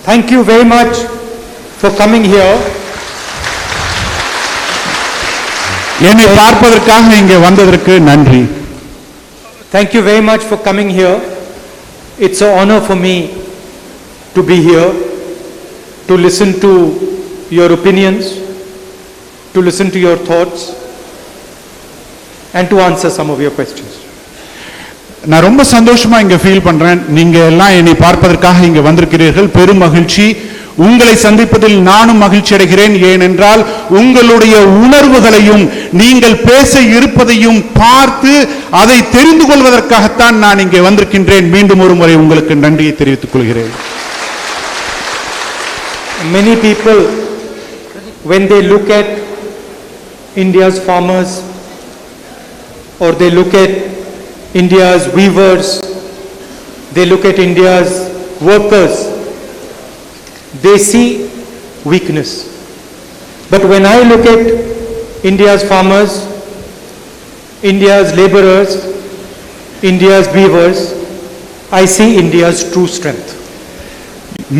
Thank you very much for coming here. என்னை பார்ப்பதற்காக இங்கே வந்ததற்கு நன்றி. Thank you very much for coming here. It's an honor for me to be here, to listen to your opinions, to listen to your thoughts, and to answer some of your questions. நான் ரொம்ப சந்தோஷமா இங்க feel பண்றேன். நீங்க எல்லாம் என்னை பார்ப்பதற்காக இங்க வந்திருக்கிறீர்கள். பெரும் மகிழ்ச்சி. உங்களை சந்திப்பதில் நானும் மகிழ்ச்சி அடைகிறேன். ஏனென்றால் உங்களுடைய உணர்வுகளையும் நீங்கள் பேச இருப்பதையும் பார்த்து அதை தெரிந்து கொள்வதற்காகத்தான் நான் இங்கே வந்திருக்கின்றேன். மீண்டும் ஒரு முறை உங்களுக்கு நன்றியை தெரிவித்துக் கொள்கிறேன். Many people, when they look at India's farmers or they look at India's weavers, they look at India's workers, they see weakness. But when I look at India's farmers, India's laborers, India's weavers, I see India's true strength.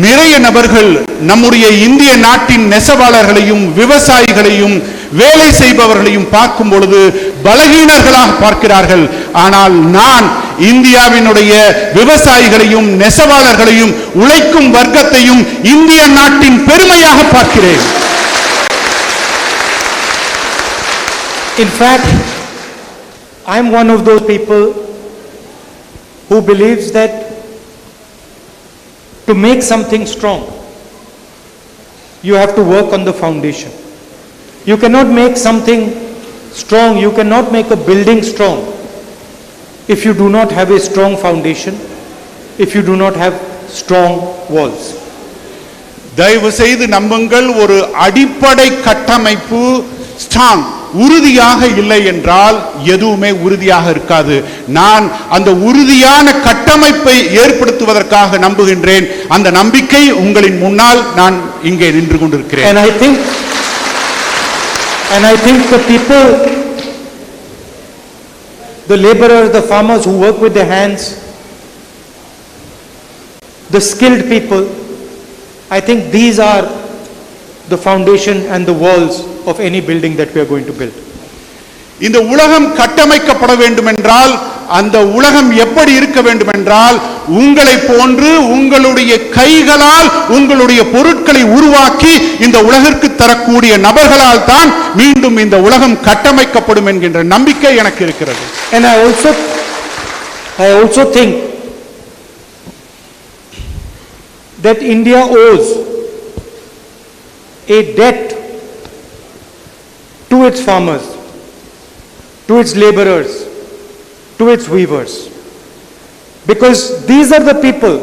நிறைய நபர்கள் நம்முடைய இந்திய நாட்டின் நெசவாளர்களையும் விவசாயிகளையும் வேலை செய்பவர்களையும் பார்க்கும் பொழுது பலகீனர்களாக பார்க்கிறார்கள். ஆனால் நான் இந்தியாவினுடைய விவசாயிகளையும் நெசவாளர்களையும் உழைக்கும் வர்க்கத்தையும் இந்திய நாட்டின் பெருமையாக பார்க்கிறேன். In fact, I am one of those people who believes that to make something strong, you have to work on the foundation. You cannot make something strong, you cannot make a building strong if you do not have a strong foundation, if you do not have strong walls. தயவு செய்து நம்புங்கள், ஒரு அடிப்படை கட்டமைப்பு strong உறுதியாக இல்லை என்றால் எதுவுமே உறுதியாக இருக்காது. நான் அந்த உறுதியான கட்டமைப்பை ஏற்படுத்துவதற்காக நம்புகின்றேன். அந்த நம்பிக்கை உங்களின் முன்னால் நான் இங்கே நின்று கொண்டிருக்கிறேன். And I think the people, the laborers, the farmers who work with their hands, the skilled people, I think these are the foundation and the walls of any building that we are going to build. இந்த உலகம் கட்டமைக்கப்பட வேண்டும் என்றால், அந்த உலகம் எப்படி இருக்க வேண்டும் என்றால், உங்களை போன்று உங்களுடைய கைகளால் உங்களுடைய பொருட்களை உருவாக்கி இந்த உலகிற்கு தரக்கூடிய நபர்களால் தான் மீண்டும் இந்த உலகம் கட்டமைக்கப்படும் என்கின்ற நம்பிக்கை எனக்கு இருக்கிறது. And I also think that India owes a debt to its farmers, to its laborers, to its weavers, because these are the people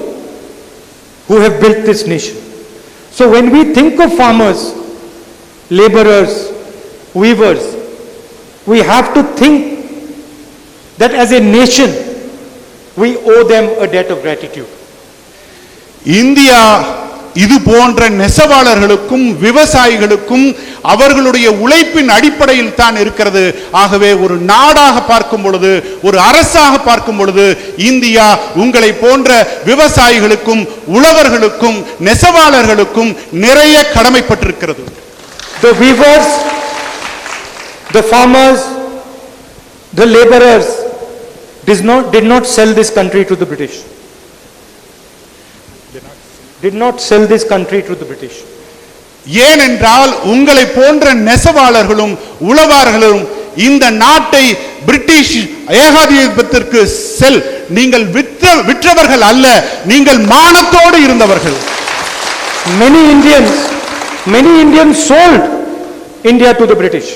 who have built this nation. So when we think of farmers, laborers, weavers, we have to think that as a nation we owe them a debt of gratitude. India இது போன்ற நெசவாளர்களுக்கும் விவசாயிகளுக்கும் அவர்களுடைய உழைப்பின் அடிப்படையில் தான் இருக்கிறது. ஆகவே ஒரு நாடாக பார்க்கும் பொழுது, ஒரு அரசாக பார்க்கும் பொழுது, இந்தியா உங்களை போன்ற விவசாயிகளுக்கும் உழவர்களுக்கும் நெசவாளர்களுக்கும் நிறைய கடமைப்பட்டிருக்கிறது. The weavers, the farmers, the laborers did not sell this country to the British. Did not sell this country to the British. ஏனென்றால் உங்களை போன்ற நெசவாளர்களும் உழவார்களும் இந்த நாட்டை பிரிட்டிஷ் ஏகாதிபத்தியத்திற்கு நீங்கள் விற்றவர்கள் அல்ல, நீங்கள் மானத்தோடு இருந்தவர்கள். Many Indians sold India to the British.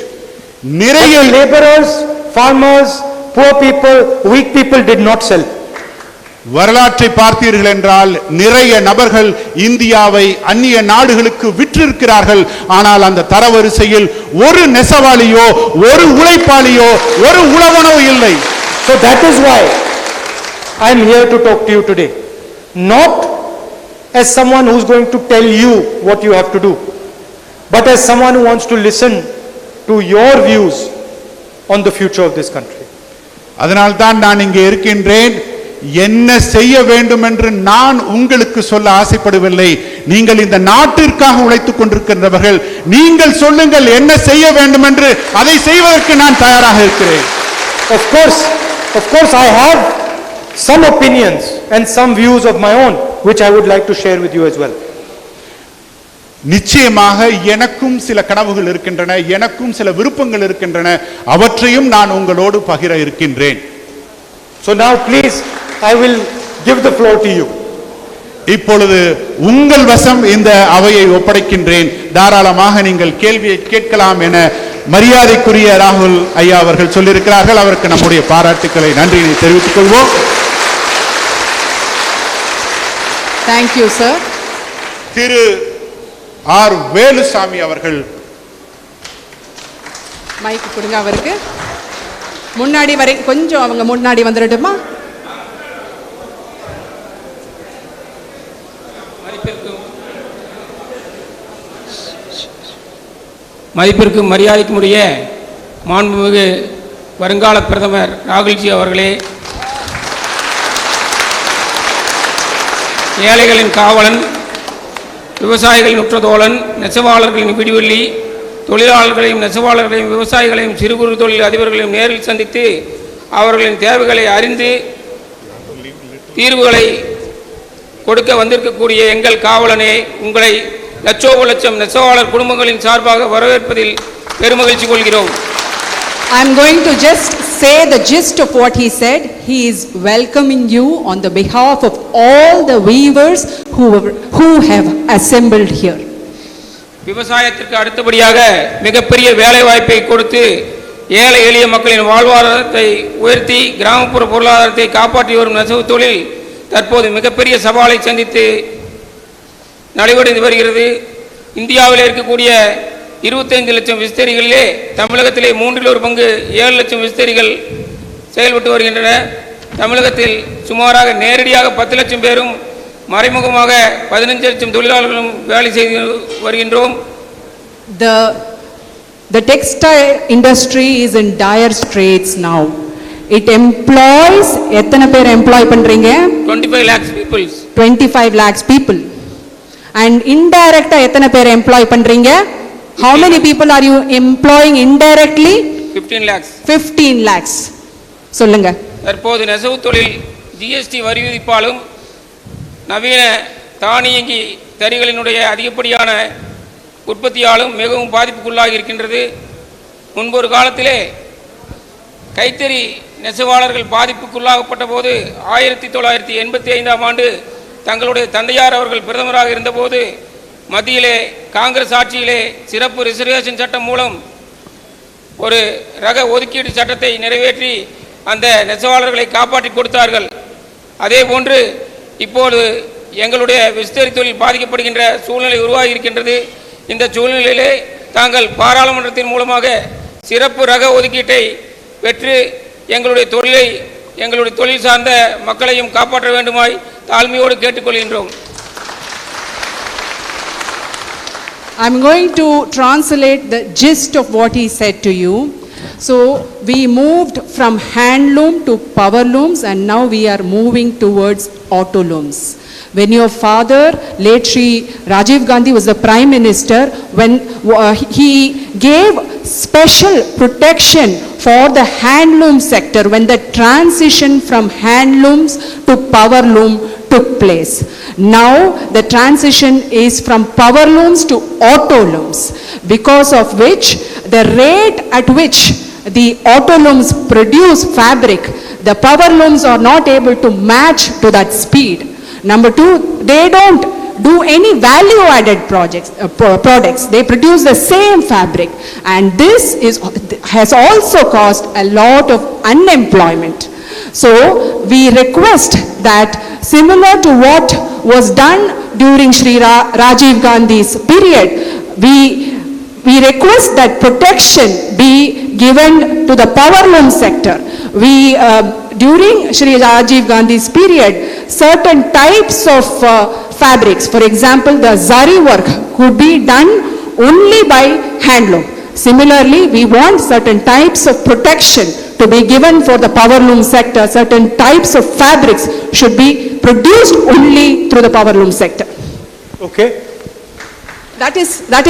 நிறைய laborers, farmers, poor people, weak people did not sell. வரலாற்றை பார்த்தீர்கள் என்றால் நிறைய நபர்கள் இந்தியாவை அந்நிய நாடுகளுக்கு விற்றிருக்கிறார்கள். ஆனால் அந்த தரவரிசையில் ஒரு நெசவாளியோ ஒரு உழைப்பாளியோ ஒரு உழவனோ இல்லை. So that is why I am here to talk to you today, not as someone who is going to tell you what you have to do, but as someone who wants to listen to your views on the future of this country. அதனால் தான் நான் இங்கே இருக்கின்றேன். என்ன செய்ய வேண்டும் என்று நான் உங்களுக்கு சொல்ல ஆசைப்படவில்லை. நீங்கள் இந்த நாட்டிற்காக உழைத்துக் கொண்டிருக்கின்றவர்கள், நீங்கள் சொல்லுங்கள் என்ன செய்ய வேண்டும் என்று, அதை செய்வதற்கு நான் தயாராக இருக்கிறேன். Of course, I have some opinions and some views of my own, which I would like to share with you as well. நிச்சயமாக எனக்கும் சில கனவுகள் இருக்கின்றன, எனக்கும் சில விருப்பங்கள் இருக்கின்றன, அவற்றையும் நான் உங்களோடு பகிர இருக்கின்றேன். So now please, I will give the floor to you. இப்பொழுது உங்கள் வசம் இந்த அவையை ஒப்படைக்கின்றேன். தாராளமாக நீங்கள் கேள்வியை கேட்கலாம் என மரியாதைக்குரிய ராகுல் ஐயா அவர்கள் சொல்லியிருக்கிறார்கள். அவருக்கு நம்முடைய பாராட்டுக்களை, நன்றியை தெரிவித்துக் கொள்வோம். Thank you, sir. Thiru R Velusamy அவர்கள் மைக் கொடுங்க அவருக்கு. முன்னாடி வரை கொஞ்சம் அவங்க முன்னாடி வந்துடட்டுமா? மதிப்பிற்கும் மரியாதைக்கும் உரிய மாண்புமிகு வருங்கால பிரதமர் ராகுல்ஜி அவர்களே, ஏழைகளின் காவலன், விவசாயிகளின் உற்றதோழன், நெசவாளர்களின் விடிவெள்ளி, தொழிலாளர்களையும் நெசவாளர்களையும் விவசாயிகளையும் சிறு குறு தொழில் அதிபர்களையும் நேரில் சந்தித்து அவர்களின் தேவைகளை அறிந்து தீர்வுகளை கொடுக்க வந்திருக்கக்கூடிய எங்கள் காவலனே, உங்களை லட்சோப நெசவாளர் குடும்பங்களின் சார்பாக வரவேற்பதில் பெருமகிழ்ச்சி கொள்கிறோம். I am going to just say the gist of what he said. He is welcoming you on the behalf of all the weavers who have assembled here. விவசாயத்திற்கு அடுத்தபடியாக மிகப்பெரிய வேலை வாய்ப்பை கொடுத்து ஏழை எளிய மக்களின் வாழ்வாதாரத்தை உயர்த்தி கிராமப்புற பொருளாதாரத்தை காப்பாற்றி வரும் நெசவு தொழில் தற்போது மிகப்பெரிய சவாலை சந்தித்து நடைபெற்று வருகிறது. இந்தியாவில் இருக்கக்கூடிய 25 லட்சம் விஸ்தரிகளிலே தமிழகத்திலே 1/3 பங்கு 7 லட்சம் விஸ்தரிகள் செயல்பட்டு வருகின்றன. தமிழகத்தில் சுமாராக நேரடியாக 10 லட்சம் பேரும் மறைமுகமாக 15 லட்சம் தொழிலாளர்களும் வேலை செய்து வருகின்றோம். The textile industry is in dire straits now. It employs எத்தனை பேர் எம்ப்ளாய் பண்றீங்க? 25 lakhs people. 25 lakhs people. And indirect எத்தனை பேர் எம்ப்ளாய் பண்றீங்க? How many people are you employing indirectly? 15 lakhs. 15 lakhs. சொல்லுங்க. தற்போது நெசவு தொழில் ஜிஎஸ்டி வரி விதிப்பாலும் நவீன தானியங்கி தறிகளினுடைய அதிகப்படியான உற்பத்தியாலும் மிகவும் பாதிப்புக்குள்ளாகி இருக்கின்றது. முன்பொரு காலத்திலே கைத்தறி நெசவாளர்கள் பாதிப்புக்குள்ளாகப்பட்ட போது 1985ஆம் ஆண்டு தங்களுடைய தந்தையார் அவர்கள் பிரதமராக இருந்தபோது மத்தியிலே காங்கிரஸ் ஆட்சியிலே சிறப்பு ரிசர்வேஷன் சட்டம் மூலம் ஒரு ரக ஒதுக்கீடு சட்டத்தை நிறைவேற்றி அந்த நெசவாளர்களை காப்பாற்றி கொடுத்தார்கள். அதே போன்று இப்போது எங்களுடைய விஸ்தரி தொழில் பாதிக்கப்படுகின்ற சூழ்நிலை உருவாகி இருக்கின்றது. இந்த சூழ்நிலையிலே தாங்கள் பாராளுமன்றத்தின் மூலமாக சிறப்பு ரக ஒதுக்கீட்டை பெற்று எங்களுடைய தொழில் சார்ந்த மக்களையும் காப்பாற்ற வேண்டுமாய் தாழ்மையோடு கேட்டுக்கொள்கின்றோம். I'm going to translate the gist of what he said to you. So we moved from handloom to power looms, and now we are moving towards auto looms. When your father, late Shri Rajiv Gandhi, was the Prime Minister, when he gave special protection for the handloom sector, when the transition from handlooms to power loom took place. Now the transition is from power looms to auto looms, because of which the rate at which the auto looms produce fabric, the power looms are not able to match to that speed. Number two, they don't do any value added products. They produce the same fabric, and this has also caused a lot of unemployment. So we request that, similar to what was done during Shri Rajiv Gandhi's period, we request that protection be given to the power loom sector. During Shri Rajiv Gandhi's period, certain types of fabrics, for example, the zari work could be done only by handloom. Similarly, we want certain types of protection to be given for the power loom sector, certain types of fabrics should be produced only through the power loom sector. Okay? That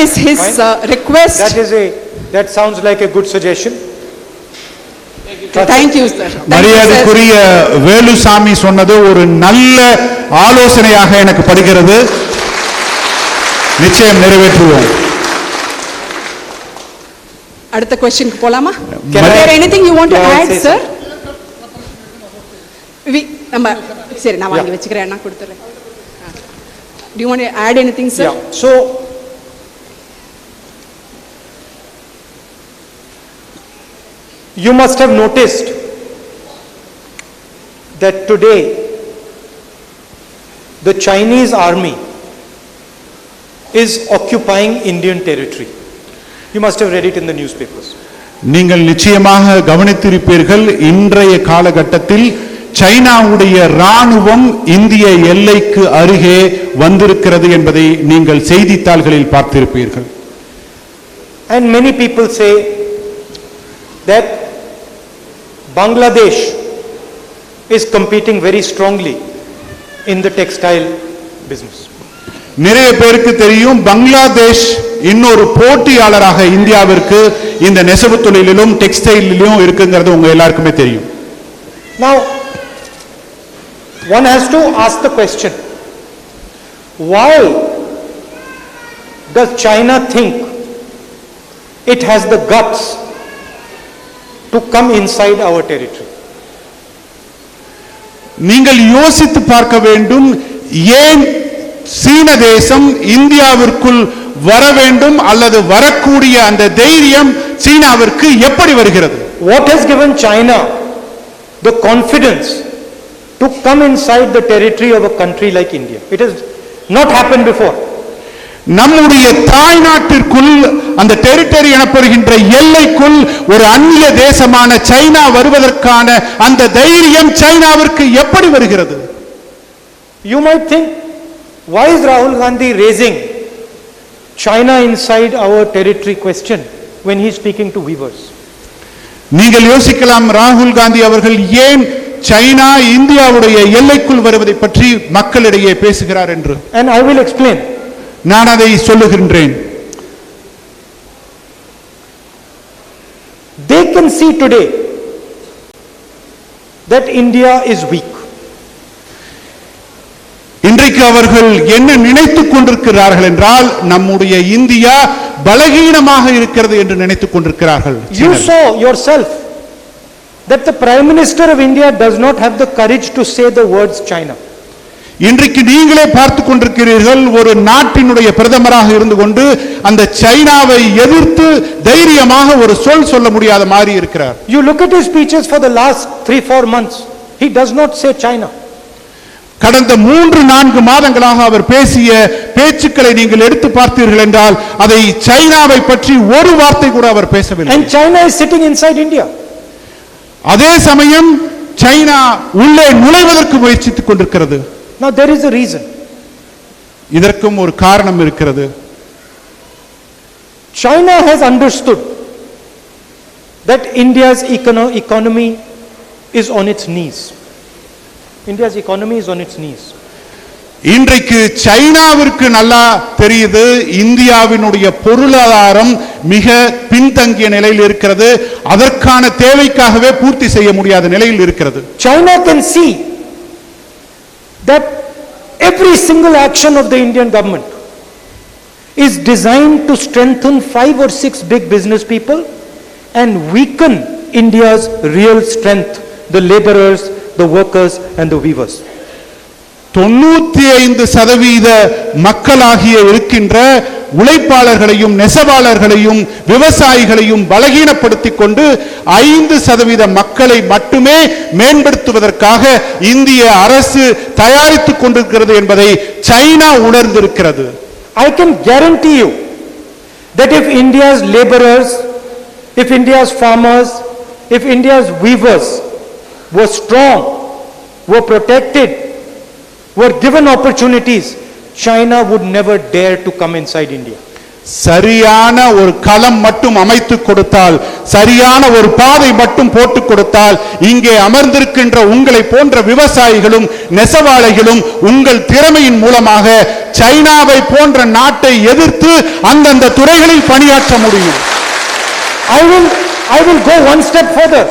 is his Fine. request. That sounds like a good suggestion. Thank you, sir. Thank you, sir. மரியாதைக்குரிய வேலுசாமி சொன்னது ஒரு நல்ல ஆலோசனையாக எனக்கு படுகிறது. நிச்சயம் நிறைவேற்றுவோம். அடுத்த கொஸ்டினுக்கு போலாமா? Can Is I- there anything you want to Can I add, say sir? நம்ம சரி நான் வாங்கி வச்சுக்கிறேன், நான் கொடுத்துறேன். Do you want to add anything, sir? Yeah. So, you must have noticed that today the Chinese army is occupying Indian territory. You must have read it in the newspapers. நீங்கள் நிச்சயமாக கவனித்திருப்பீர்கள், இன்றைய காலகட்டத்தில் சைனாவுடைய ராணுவம் இந்திய எல்லைக்கு அருகே வந்திருக்கிறது என்பதை நீங்கள் செய்தித்தாள்களில் பார்த்திருப்பீர்கள். And many people say that Bangladesh is competing very strongly in the textile business. நிறைய பேருக்கு தெரியும், பங்களாதேஷ் இன்னொரு போட்டியாளராக இந்தியாவிற்கு இந்த நெசவு தொழிலிலும் டெக்ஸ்டைலிலும் இருக்குங்கிறது உங்க எல்லாருக்குமே தெரியும். Now, one has to ask the question, why does China think it has the guts to come inside our territory? நீங்கள் யோசித்து பார்க்க வேண்டும், ஏன் சீன தேசம் இந்தியாவிற்குள் வர வேண்டும் அல்லது வரக்கூடிய அந்த தைரியம் சீனாவிற்கு எப்படி வருகிறது? What has given China the confidence to come inside the territory of a country like India? It has not happened before. நம்முடைய தாய்நாட்டிற்குள் அந்த டெரிட்டரி எனப்படுகின்ற எல்லைக்குள் ஒரு அந்நிய தேசமான சைனா வருவதற்கான அந்த தைரியம் சைனாவிற்கு எப்படி வருகிறது? You might think, why is Rahul Gandhi raising China inside our territory question when he is speaking to weavers? நீங்கள் யோசிக்கலாம், ராகுல் காந்தி அவர்கள் ஏன் சைனா இந்தியாவுடைய எல்லைக்குள் வருவதை பற்றி மக்களிடையே பேசுகிறார் என்று. And I will explain. நான் அதை சொல்லுகின்றேன். They can see today that India is weak. இன்றைக்கு அவர்கள் என்ன நினைத்துக் கொண்டிருக்கிறார்கள் என்றால், நம்முடைய இந்தியா பலகீனமாக இருக்கிறது என்று நினைத்துக் கொண்டிருக்கிறார்கள். You saw yourself that the Prime Minister of India does not have the courage to say the words China. இன்றைக்கு நீங்களே பார்த்துக் கொண்டிருக்கிறீர்கள், ஒரு நாட்டினுடைய பிரதமராக இருந்து கொண்டு அந்த சைனாவை எதிர்த்து தைரியமாக ஒரு சொல் சொல்ல முடியாத மாதிரி இருக்கிறார். You look at his speeches for the last 3-4 months. He does not say China. கடந்த 3-4 மாதங்களாக அவர் பேசிய பேச்சுக்களை நீங்கள் எடுத்து பார்த்தீர்கள் என்றால், அதை சைனாவை பற்றி ஒரு வார்த்தை கூட அவர் பேசவில்லை. And China is sitting inside India. அதே சமயம் சைனா உள்ளே நுழைவதற்கு முயற்சித்துக் கொண்டிருக்கிறது. Now there is a reason. இதற்கும் ஒரு காரணம் இருக்கிறது. China has understood that India's economy is on its knees. India's economy is on its knees. இன்றைக்கு சைனாவிற்கு நல்லா தெரியுது, இந்தியாவினுடைய பொருளாதாரம் மிக பின்தங்கிய நிலையில் இருக்கிறது, அதற்கான தேவைக்காகவே பூர்த்தி செய்ய முடியாத நிலையில் இருக்கிறது. China can see that every single action of the Indian government is designed to strengthen 5 or 6 big business people and weaken India's real strength, the laborers, the workers and the weavers. 95% மக்களாகிய இருக்கின்ற உழைப்பாளர்களையும் நெசவாளர்களையும் விவசாயிகளையும் பலகீனப்படுத்திக் கொண்டு 5% மக்களை மட்டுமே மேம்படுத்துவதற்காக இந்திய அரசு தயாரித்துக் கொண்டிருக்கிறது என்பதை China உணர்ந்திருக்கிறது. I can guarantee you that if India's laborers, if India's farmers, if India's weavers were strong, were protected, were given opportunities, China would never dare to come inside India. சரியான ஒரு களம் மட்டும் அமைத்து கொடுத்தால், சரியான ஒரு பாதை மட்டும் போட்டு கொடுத்தால், இங்கே அமர்ந்திருக்கின்ற உங்களை போன்ற விவசாயிகளும் நெசவாளிகளும் உங்கள் திறமையின் மூலமாக சைனாவை போன்ற நாட்டை எதிர்த்து அந்தந்த துறைகளில் பணியாற்ற முடியும். I will go one step further.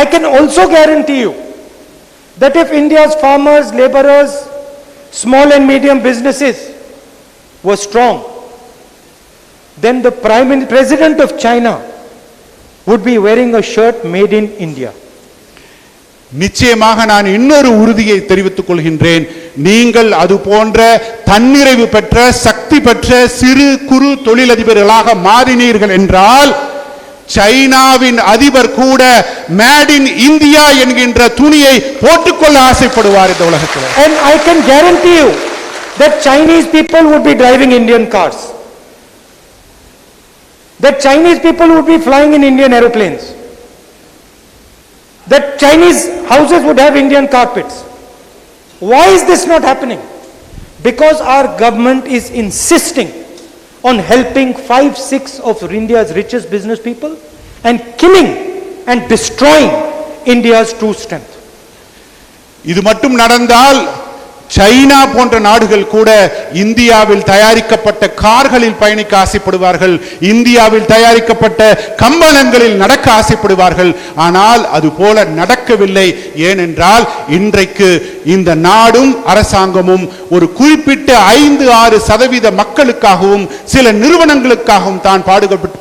I can also guarantee you that if India's farmers, laborers, small and medium businesses were strong, then the President of China would be wearing a shirt made in India. நிச்சயமாக நான் இன்னொரு உறுதியை தெரிவித்துக் கொள்கின்றேன். நீங்கள் அது போன்ற தன்னிறைவு பெற்ற சக்தி பெற்ற சிறு குறு தொழிலதிபர்களாக மாறினீர்கள் என்றால், சைனாவின் அதிபர் கூட மேட் இன் இந்தியா என்கின்ற துணியை போட்டுக்கொள்ள ஆசைப்படுவார் இந்த உலகத்தில். And I can guarantee you that Chinese people would be driving Indian cars. That Chinese people would be flying in Indian aeroplanes. That Chinese houses would have Indian carpets. Why is this not happening? Because our government is insisting on helping 5-6 of India's richest business people and killing and destroying India's true strength. இது மட்டும் நடந்தால் China போன்ற நாடுகள் கூட இந்தியாவில் தயாரிக்கப்பட்ட கார்களில் பயணிக்க ஆசைப்படுவார்கள், இந்தியாவில் தயாரிக்கப்பட்ட கம்பளங்களில் நடக்க ஆசைப்படுவார்கள். ஆனால் அது போல நடக்கவில்லை. ஏனென்றால் இன்றைக்கு இந்த நாடும் அரசாங்கமும் ஒரு குறிப்பிட்ட 5-6% மக்களுக்காகவும் சில நிறுவனங்களுக்காகவும் தான்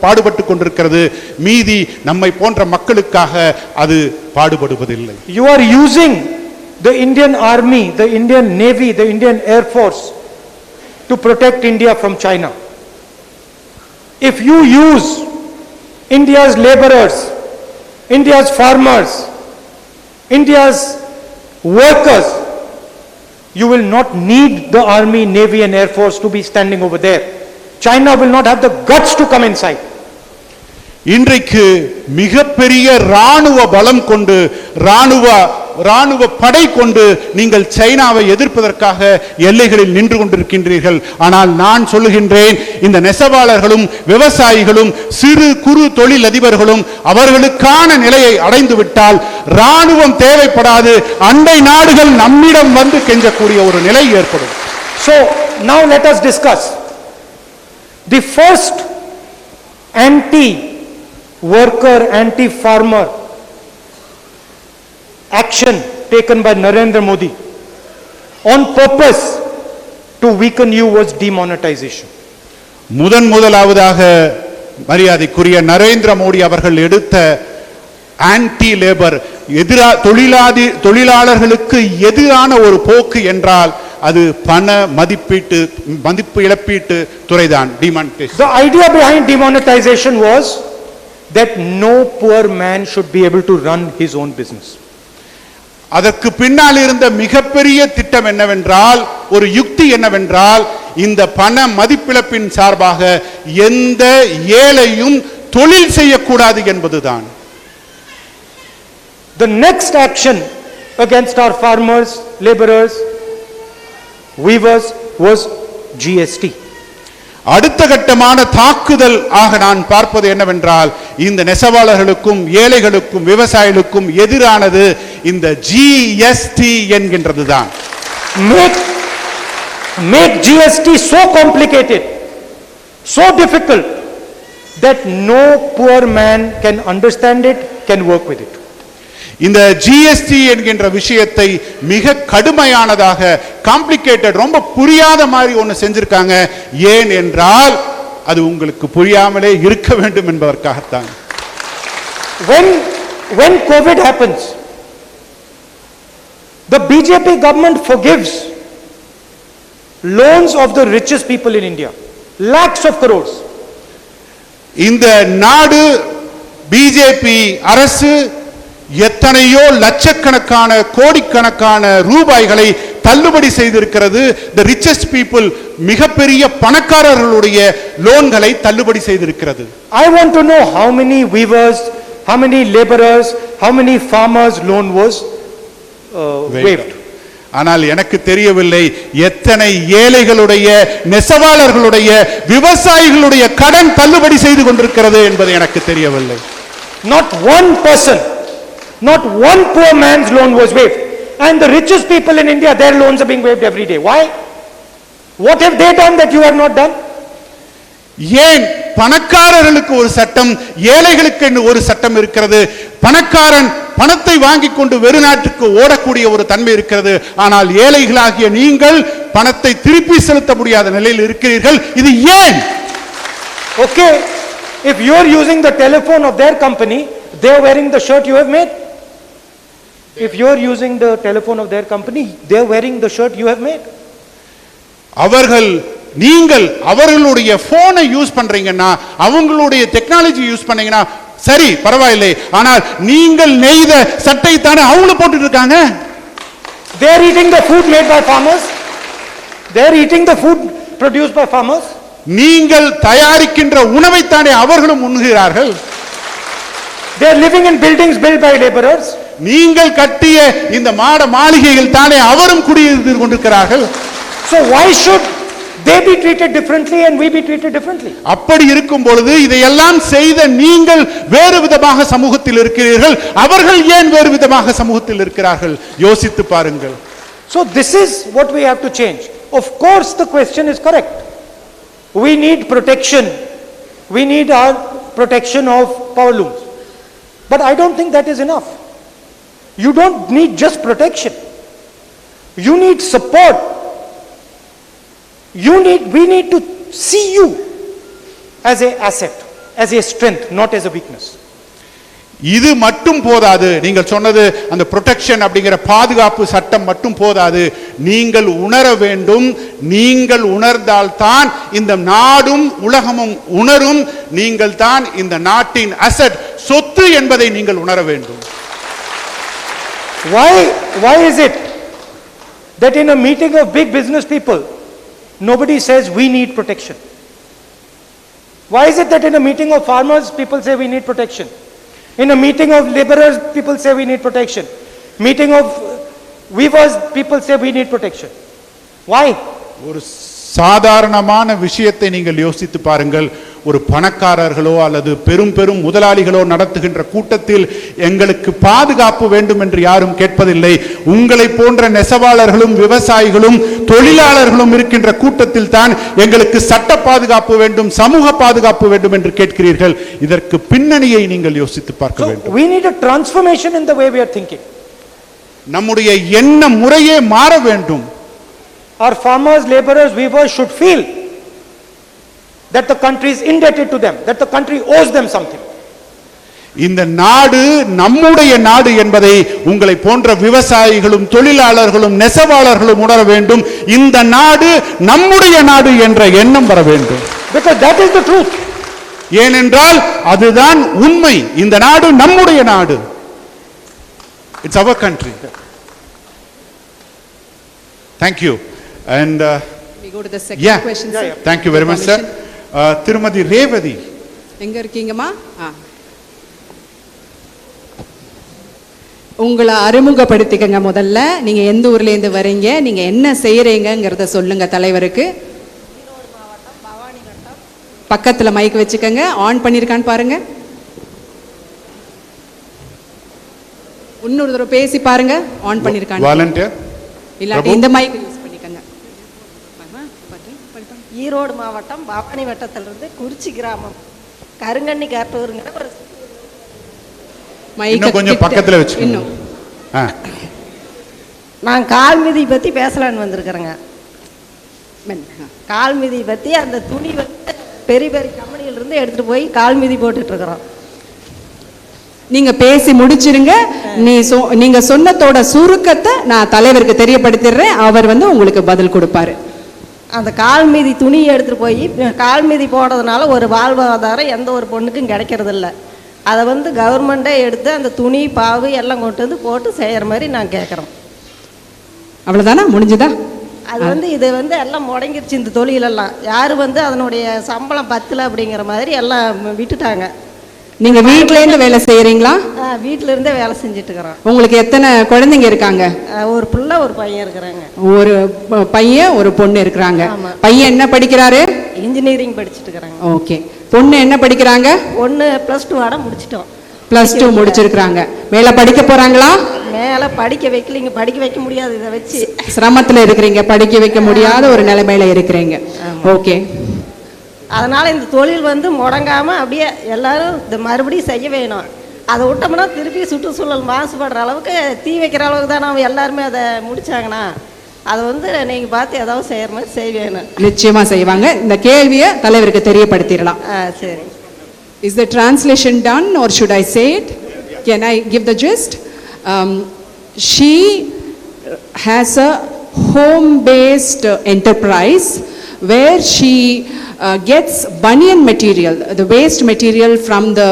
பாடுபட்டு கொண்டிருக்கிறது. மீதி நம்மை போன்ற மக்களுக்காக அது பாடுபடுவதில்லை. You are using the Indian Army, the Indian Navy, the Indian Air Force to protect India from China. If you use India's laborers, India's farmers, India's workers, you will not need the Army, Navy and Air Force to be standing over there. China will not have the guts to come inside. இன்றைக்கு மிகப்பெரிய ராணுவ பலம் கொண்டு ராணுவ படை கொண்டு நீங்கள் சைனாவை எதிர்ப்பதற்காக எல்லைகளில் நின்று கொண்டிருக்கின்றீர்கள். ஆனால் நான் சொல்லுகின்றேன், இந்த நெசவாளர்களும் விவசாயிகளும் சிறு குறு தொழில் அதிபர்களும் அவர்களுக்கான நிலையை அடைந்து விட்டால் ராணுவம் தேவைப்படாது, அண்டை நாடுகள் நம்மிடம் வந்து கெஞ்சக்கூடிய ஒரு நிலை ஏற்படும். So now let us discuss the first anti-worker, anti-farmer action taken by Narendra Modi on purpose to weaken you was demonetization. முதலாவதாக மரியாதைக்குரிய நரேந்திர மோடி அவர்கள் எடுத்த ஆன்டி லேபர் தொழிலாளர்களுக்கு எதிரான ஒரு போக்கு என்றால் அது பண மதிப்பு இழப்பீட்டு துறைதான். Demonetisation. The idea behind demonetization was that no poor man should be able to run his own business. அதற்கு பின்னால் இருந்த மிகப்பெரிய திட்டம் என்னவென்றால், ஒரு யுக்தி என்னவென்றால், இந்த பண மதிப்பிழப்பின் சார்பாக எந்த ஏழையும் தொழில் செய்யக்கூடாது என்பதுதான். The next action against our farmers, laborers, weavers was GST. அடுத்த கட்டமான தாக்குதல் ஆக நான் பார்ப்பது என்னவென்றால், இந்த நெசவாளர்களுக்கும் ஏழைகளுக்கும் விவசாயிகளுக்கும் எதிரானது இந்த GST என்கின்றதுதான். Make GST so complicated, so difficult that no poor man can understand it, can work with it. இந்த GST என்கின்ற விஷயத்தை மிக கடுமையானதாக, காம்ப்ளிகேட்டட், ரொம்ப புரியாத மாதிரி ஒன்று செஞ்சிருக்காங்க. ஏன் என்றால் அது உங்களுக்கு புரியாமலே இருக்க வேண்டும் என்பதற்காகத்தான். When COVID happens, the BJP government forgives loans of the richest people in India, lakhs of crores. இந்த நாடு பிஜேபி அரசு எத்தனையோ லட்சக்கணக்கான கோடிக்கணக்கான ரூபாய்களை தள்ளுபடி செய்திருக்கிறது. the richest people, மிகப்பெரிய பணக்காரர்களுடைய லோன்களை தள்ளுபடி செய்திருக்கிறது. I want to know how many weavers, how many laborers, how many farmers loan was waived. ஆனால் எனக்கு தெரியவில்லை எத்தனை ஏழைகளுடைய, நெசவாளர்களுடைய, விவசாயிகளுடைய கடன் தள்ளுபடி செய்து கொண்டிருக்கிறது என்பது எனக்கு தெரியவில்லை. Not one person, not one poor man's loan was waived. And the richest people in India, their loans are being waived every day. Why? What have they done that you have not done? ஏன் பணக்காரர்களுக்கு ஒரு சட்டம், ஏழைகளுக்கு ஒரு சட்டம் இருக்கிறது? பணக்காரன் பணத்தை வாங்கி கொண்டு வெறுநாட்டுக்கு ஓடக்கூடிய ஒரு தன்மை இருக்கிறது. ஆனால் ஏழைகளாகிய நீங்கள் பணத்தை திருப்பி செலுத்த முடியாத நிலையில் இருக்கிறீர்கள். இது ஏன்? Okay, if you are using the telephone of their company, they are wearing the shirt you have made. If you are using the telephone of their company, they are wearing the shirt you have made. நீங்கள் அவர்களுடைய போனை use பண்றீங்கன்னா, அவங்களுடைய technology use பண்ணீங்கன்னா சரி, பரவாயில்லை. ஆனால் நீங்கள் நெய்த சட்டை தானே அவங்களும் போட்டுட்டு இருக்காங்க. They are eating the food made by farmers. They are eating the food produced by farmers. நீங்கள் தயாரிக்கின்ற உணவை தானே அவர்களும் உண்ணுகிறார்கள். They are living in buildings built by laborers. நீங்கள் கட்டிய இந்த மாட மாளிகையில் தானே அவரும் குடியிருந்து கொண்டிருக்கிறார்கள். So why should they be treated differently and we be treated differently? அப்படி இருக்கும் பொழுது இதையெல்லாம் செய்த நீங்கள் வேறு விதமாக சமூகத்தில் இருக்கிறீர்கள், அவர்கள் ஏன் வேறு விதமாக சமூகத்தில் இருக்கிறார்கள்? யோசித்து பாருங்கள். So this is what we have to change. Of course the question is correct. We need protection. We need our protection of power looms. But I don't think that is enough. You don't need just protection. You need support. We need to see you as an asset, as a strength, not as a weakness. இது மட்டும் போதாது. நீங்கள் சொன்னது அந்த protection அப்படிங்கிற பாதுகாப்பு சட்டம் மட்டும் போதாது. நீங்கள் உணர வேண்டும். நீங்கள் உணர்ந்தால்தான் இந்த நாடும் உலகமும் உணரும். நீங்கள் தான் இந்த நாட்டின் அசெட், சொத்து என்பதை நீங்கள் உணர வேண்டும். Why is it that in a meeting of big business people, nobody says we need protection? Why is it that in a meeting of farmers, people say we need protection? In a meeting of laborers, people say we need protection. Meeting of weavers, people say we need protection. Why? ஒரு சாதாரணமான விஷயத்தை நீங்கள் யோசித்து பாருங்கள். ஒரு பணக்காரர்களோ அல்லது பெரும் பெரும் முதலாளிகளோ நடத்துகின்ற கூட்டத்தில் எங்களுக்கு பாதுகாப்பு வேண்டும் என்று யாரும் கேட்பதில்லை. உங்களை போன்ற நெசவாளர்களும் விவசாயிகளும் தொழிலாளர்களும் இருக்கின்ற கூட்டத்தில் தான் எங்களுக்கு சட்ட பாதுகாப்பு வேண்டும், சமூக பாதுகாப்பு வேண்டும் என்று கேட்கிறீர்கள். இதற்கு பின்னணியை நீங்கள் யோசித்து பார்க்க வேண்டும். We need a transformation in the way we are thinking. நம்முடைய எண்ண முறையே மாற வேண்டும். Our farmers, laborers, weavers should feel that the country is indebted to them, that the country owes them something. இந்த நாடு நம்முடைய நாடு என்பதை உங்களை போன்ற விவசாயிகளும் தொழிலாளர்களும் நெசவாளர்களும் உணர வேண்டும். இந்த நாடு நம்முடைய நாடு என்ற எண்ணம் வர வேண்டும். Because that is the truth. ஏனென்றால் அதுதான் உண்மை. இந்த நாடு நம்முடைய நாடு. It's our country. Thank you. And We go to the second yeah, question, sir. thank you very much, sir. திருமதி ரேவதி, எங்க இருக்கீங்கம்மா? உங்களை அறிமுகப்படுத்திக்கங்க முதல்ல. நீங்க எந்த ஊர்ல இருந்து வரீங்க, நீங்க என்ன செய்யறீங்கங்கறத சொல்லுங்க தலைவருக்கு. பக்கத்துல மைக் வச்சுக்கங்க. ஆன் பண்ணிருக்கான்னு பாருங்க. இன்னொரு தடவை பேசி பாருங்க. ஆன் பண்ணிருக்கான்னு. வாலண்டியர் இல்லாட்டி இந்த மைக் யூஸ் பண்ணிக்கங்க. ஈரோடு மாவட்டம் பவானி வட்டத்திலிருந்து குறிச்சி கிராமம் கருங்கண்ணி காட்டூருங்கிற ஒரு இன்னும் கொஞ்சம் பக்கத்துல வச்சுக்கோங்க. நான் கால் மிதி பத்தி பேசலான்னு வந்திருக்கிறேங்க. கால் மிதி பத்தி அந்த துணி வந்து பெரிய பெரிய கம்பெனியில இருந்து எடுத்துட்டு போய் கால் மிதி போட்டுட்டு இருக்கிறோம். நீங்க பேசி முடிச்சிருங்க. நீங்க சொன்னதோட சுருக்கத்தை நான் தலைவருக்கு தெரியப்படுத்திடுறேன். அவர் வந்து உங்களுக்கு பதில் கொடுப்பாரு. அந்த கால் மீதி துணியை எடுத்துட்டு போய் கால் மீதி போடுறதுனால ஒரு வாழ்வாதாரம் எந்த ஒரு பொண்ணுக்கும் கிடைக்கிறது இல்லை. அதை வந்து கவர்மெண்டே எடுத்து அந்த துணி பாவு எல்லாம் கொண்டு வந்து போட்டு செய்யற மாதிரி நான் கேட்குறோம். அவ்வளவுதானா? முடிஞ்சுதா? அது வந்து இது வந்து எல்லாம் முடங்கிருச்சு இந்த தொழிலெல்லாம். யார் வந்து அதனுடைய சம்பளம் பத்தலை அப்படிங்கிற மாதிரி எல்லாம் விட்டுட்டாங்க. நீங்க வீட்ல இருந்து வேலை செய்யறீங்களா? வீட்டில இருந்தே வேலை செஞ்சுட்டு இருக்கிறோம். உங்களுக்கு எத்தனை குழந்தைங்க இருக்காங்க? ஒரு பிள்ளை ஒரு பையன் இருக்கிறாங்க. ஒரு பையன் ஒரு பொண்ணு இருக்கிறாங்க. ஆமா. பையன் என்ன படிக்கிறாரு? இன்ஜினியரிங் படிச்சுட்டு இருக்கிறாங்க. ஓகே. பொண்ணு என்ன படிக்கிறாங்க? ஒன்று +2 ஆட முடிச்சிட்டோம். +2 முடிச்சிருக்காங்க. மேல படிக்க போறாங்களா? மேலே படிக்க வைக்கலிங்க, படிக்க வைக்க முடியாது இதை வச்சு. சிரமத்துல இருக்கிறீங்க, படிக்க வைக்க முடியாத ஒரு நிலைமையில இருக்கிறீங்க. ஓகே. அதனால இந்த தொழில் வந்து முடங்காம அப்படியே எல்லாரும் இந்த மறுபடியும் செய்ய வேணும். அதை விட்டோம்னா திருப்பி சுற்றுச்சூழல் மாசுபடுற அளவுக்கு தீ வைக்கிற அளவுக்கு தான் நம்ம எல்லாருமே அதை முடிச்சாங்கன்னா அதை வந்து நீங்கள் பார்த்து ஏதாவது செய்கிற மாதிரி செய்வேணும். நிச்சயமா செய்வாங்க. இந்த கேள்வியை தலைவருக்கு தெரியப்படுத்திடலாம். சரி. Is the translation done or should I say it? Can I give the gist? She has a home-based enterprise where she gets banyan material, the waste material from the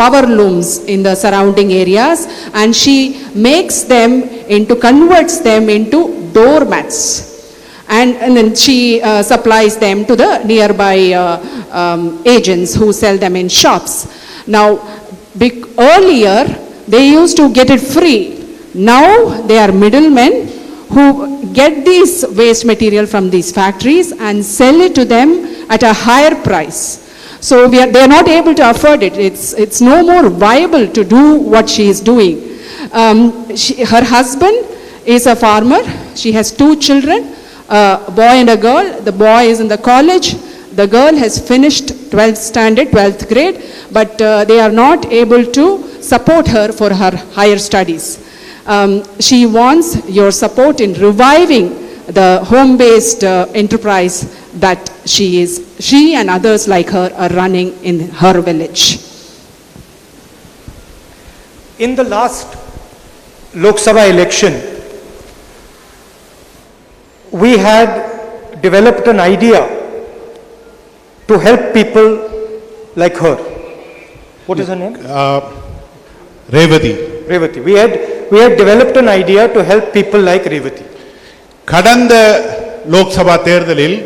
power looms in the surrounding areas, and she converts them into doormats. And then she supplies them to the nearby agents who sell them in shops. Now, earlier they used to get it free. Now they are middlemen who get these waste material from these factories and sell it to them at a higher price. So they are not able to afford it. It's no more viable to do what she is doing. Her husband is a farmer. She has 2 children. A boy and a girl. The boy is in the college. The girl has finished 12th standard, 12th grade, but they are not able to support her for her higher studies. She wants your support in reviving the home-based enterprise that she and others like her are running in her village. In the last Lok Sabha election, we had developed an idea to help people like her. What is her name? Revati. Revati. We had developed an idea to help people like Revati. கடந்த லோக்சபா தேர்தலில்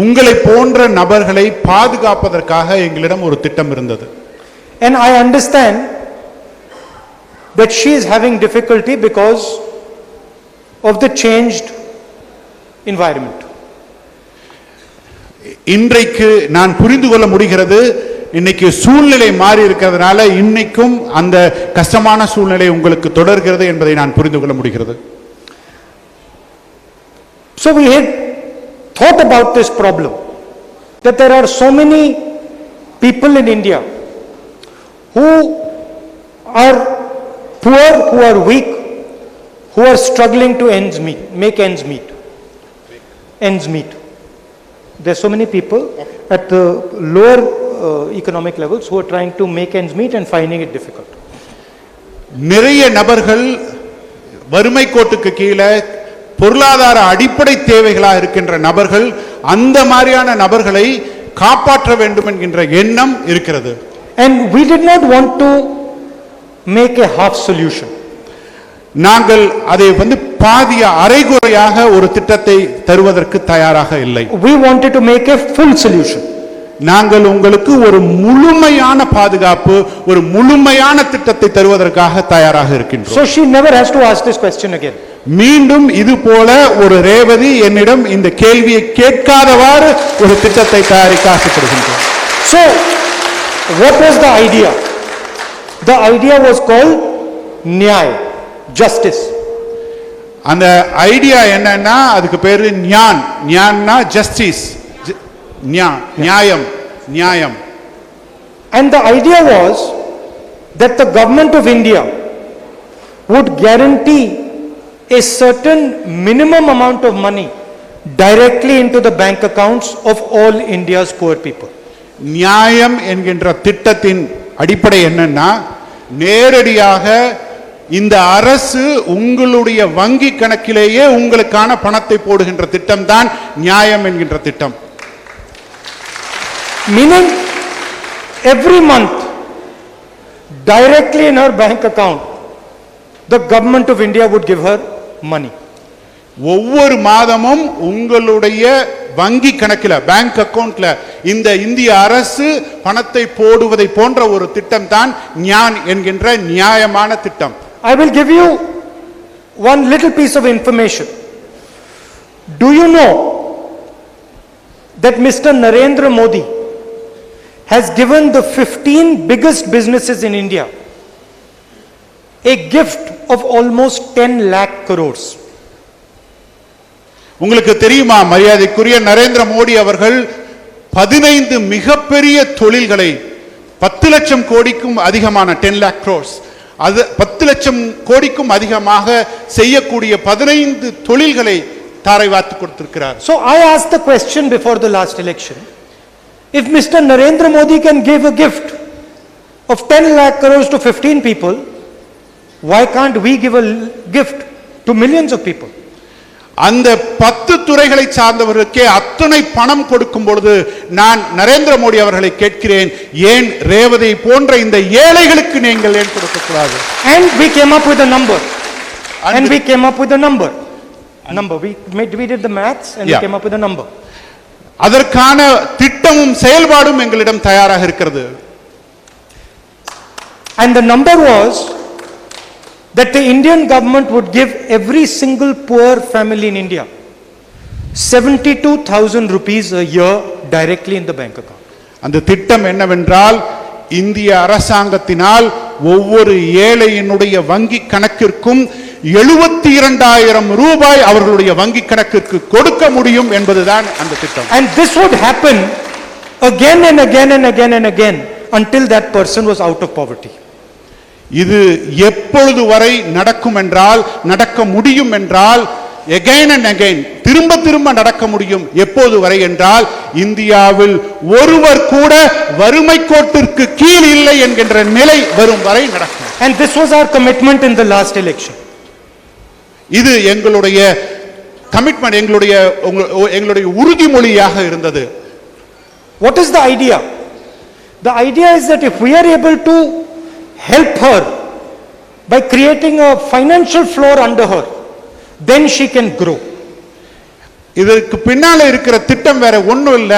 உங்களை போன்ற நபர்களை பாதுகாப்பதற்காக எங்களிடம் ஒரு திட்டம் இருந்தது. And I understand that she is having difficulty because of the changed environment. இன்றைக்கு நான் புரிந்து கொள்ள முடிகிறது, இன்னைக்கு சூழ்நிலை மாறி இருக்கிறதுனால இன்னைக்கும் அந்த கஷ்டமான சூழ்நிலை உங்களுக்கு தொடர்கிறது என்பதை நான் புரிந்து கொள்ள முடிகிறது. So we had thought about this problem, that there are so many people in India who are poor, who are weak, who are struggling to make ends meet. There are so many people at the lower economic levels who are trying to make ends meet and finding it difficult. நிறைய நபர்கள் வறுமை கோட்டுக்கு கீழே பொருளாதார அடிப்படை தேவைகளாக இருக்கின்ற நபர்கள், அந்த மாதிரியான நபர்களை காப்பாற்ற வேண்டும் என்கின்ற எண்ணம் இருக்கிறது. And we did not want to make a half solution. நாங்கள் அதை பாதிய அரைகுறையாக ஒரு திட்டத்தை தருவதற்கு தயாராக இல்லை. We wanted to make a full solution. நாங்கள் உங்களுக்கு ஒரு முழுமையான பாதுகாப்பு, ஒரு முழுமையான திட்டத்தை தருவதற்காக தயாராக இருக்கின்றோம். So she never has to ask this question again. மீண்டும் இது போல ஒரு ரேவதி என்னிடம் இந்த கேள்வியை கேட்காதவாறு ஒரு திட்டத்தை தயாரிக்க ஆசைப்படுகின்றோம். So what was the idea? The idea was called Nyay, justice. அந்த ஐடியா என்னன்னா அதுக்கு பேரு ஞான். ஞான்னா ஜஸ்டிஸ், நியாயம், நியாயம். And the idea was that the government of India would guarantee a certain minimum amount of money directly into the bank accounts of all India's poor people. நியாயம் என்கின்ற திட்டத்தின் அடிப்படை என்னன்னா, நேரடியாக இந்த அரசு உங்களுடைய வங்கி கணக்கிலேயே உங்களுக்கான பணத்தை போடுகின்ற திட்டம் தான் நியாயம் என்கின்ற திட்டம். Meaning every month directly in her bank account the government of India would give her money. ஒவ்வொரு மாதமும் உங்களுடைய வங்கி கணக்கில் பேங்க் அக்கவுண்ட்ல இந்த இந்திய அரசு பணத்தை போடுவதை போன்ற ஒரு திட்டம் தான் ஞான் என்கின்ற நியாயமான திட்டம். I will give you one little piece of information. Do you know that Mr. Narendra Modi has given the 15 biggest businesses in India a gift of almost 10 lakh crores? உங்களுக்கு தெரியுமா மரியாதைக்குரிய நரேந்திர மோடி அவர்கள் 15 மிகப்பெரிய தொழில்களை 10 லட்சம் கோடிக்கும் அதிகமான 10 lakh crores அது 10 லட்சம் கோடிக்கும் அதிகமாக செய்யக்கூடிய 15 தொழில்களை தாரை வார்த்து கொடுத்திருக்கிறார். So I asked the question before the last election, if Mr. Narendra Modi can give a gift of 10 lakh crores to 15 people, why can't we give a gift to millions of people? அந்த 10 துறைகளை சார்ந்தவர்களுக்கே அத்தனை பணம் கொடுக்கும் பொழுது நான் நரேந்திர மோடி அவர்களை கேட்கிறேன், ஏன் ரேவதி போன்ற இந்த ஏழைகளுக்கு நீங்கள் ஏன் கொடுக்க கூடாது? And we came up with a number. And we came up with a number. We did the maths and we came up with a number. அதற்கான திட்டமும் செயல்பாடும் எங்களிடம் தயாராக இருக்கிறது. And the number was that the Indian government would give every single poor family in India 72,000 rupees a year directly in the bank account. அந்த திட்டம் என்னவென்றால் இந்திய அரசாங்கத்தினால் ஒவ்வொரு ஏழையினுடைய வங்கி கணக்கிற்கும் 72,000 ரூபாய் அவர்களுடைய வங்கி கணக்கிற்கு கொடுக்க முடியும் என்பதுதான் அந்த திட்டம். And this would happen again and again and again and again until that person was out of poverty. இது எப்பொழுது வரை நடக்கும் என்றால், நடக்க முடியும் என்றால், again and again திரும்ப திரும்ப நடக்க முடியும். எப்போது வரை என்றால், இந்தியாவில் ஒருவர் கூட வறுமை கோட்டிற்கு கீழ் இல்லை என்கின்ற நிலை வரும் வரை நடக்கும். And this was our commitment in the last election. இது எங்களுடைய கமிட்மெண்ட், எங்களுடைய உறுதிமொழியாக இருந்தது. What is the idea? The idea is that if we are able to help her by creating a financial floor under her, then she can grow. இதற்கு பின்னால இருக்கிற திட்டம் வேற ஒண்ணும் இல்ல.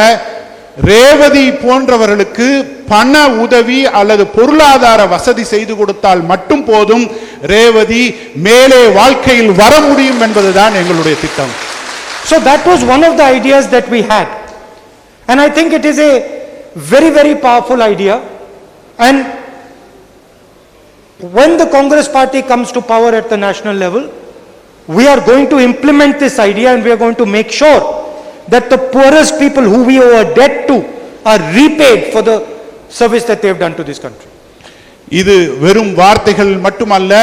ரேவதி போன்றவர்களுக்கு பண உதவி அல்லது பொருளாதார வசதி செய்து கொடுத்தால் மட்டும் போதும், ரேவதி மேலே வாழ்க்கையில் வர முடியும் என்பதுதான் எங்களுடைய திட்டம். So that was one of the ideas that we had, and I think it is a very, very powerful idea. And when the Congress party comes to power at the national level, we are going to implement this idea and we are going to make sure that the poorest people who we owe a debt to are repaid for the service that they have done to this country. இது வெறும் வார்த்தைகள் மட்டுமல்ல.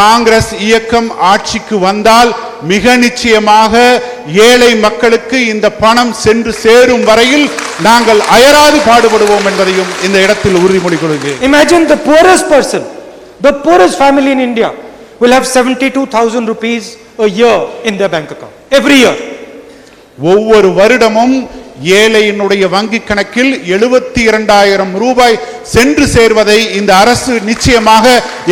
காங்கிரஸ் இயக்கம் ஆட்சிக்கு வந்தால் மிக நிச்சயமாக ஏழை மக்களுக்கு இந்த பணம் சென்று சேரும் வரையில் நாங்கள் அயராது பாடுபடுவோம் என்பதையும் இந்த இடத்தில் உறுதிமொழி கொள்கிறேன். Imagine the poorest person, the poorest family in India will have 72,000 rupees a year in their bank account every year. ஒவ்வொரு வருடமும் ஏழையினுடைய வங்கி கணக்கில் 72,000 ரூபாய் சென்று சேர்வதை இந்த அரசு நிச்சயமாக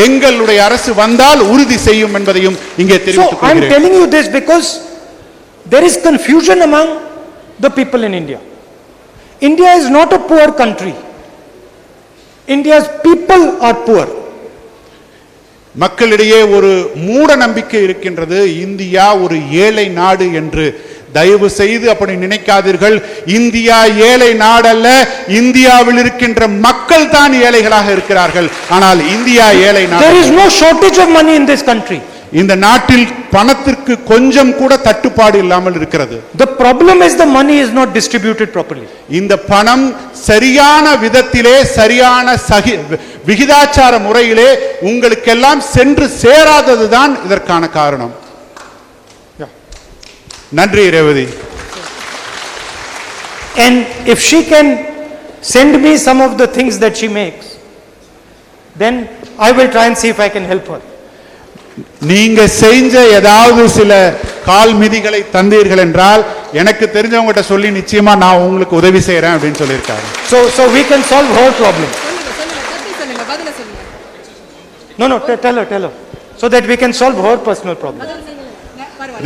எங்களுடைய அரசு வந்தால் உறுதி செய்யும் என்பதையும் இங்கே தெரிவித்துக் கொள்கிறேன். So I am telling you this because there is confusion among the people in India. India is not a poor country. India's people are poor. மக்களிடையே ஒரு மூட நம்பிக்கை இருக்கின்றது, இந்தியா ஒரு ஏழை நாடு என்று. தயவு செய்து அப்படி நினைக்காதீர்கள். இந்தியா ஏழை நாடல்ல, இந்தியாவில் இருக்கின்ற மக்கள் தான் ஏழைகளாக இருக்கிறார்கள். ஆனால் இந்தியா ஏழை நாடு. There is no shortage of money in this country. இந்த நாட்டில் பணத்திற்கு கொஞ்சம் கூட தட்டுப்பாடு இல்லாமல் இருக்கிறது. The problem is the money is not distributed properly. இந்த பணம் சரியான விதத்திலே, சரியான விகிதாச்சார முறையிலே உங்களுக்கெல்லாம் சென்று சேராததுதான் இதற்கான காரணம். நன்றி Revathi. And if she can send me some of the things that she makes, then I will try and see if I can help her. நீங்க செஞ்ச ஏதாவது சில கால் மிதிகளை தந்தீர்கள் என்றால் எனக்கு தெரிஞ்சவங்ககிட்ட சொல்லி நிச்சயமா நான் உங்களுக்கு உதவி செய்யறேன் அப்படின்னு சொல்லியிருக்காரு. So we can solve her problem. No, tell her, so that we can solve her personal problem.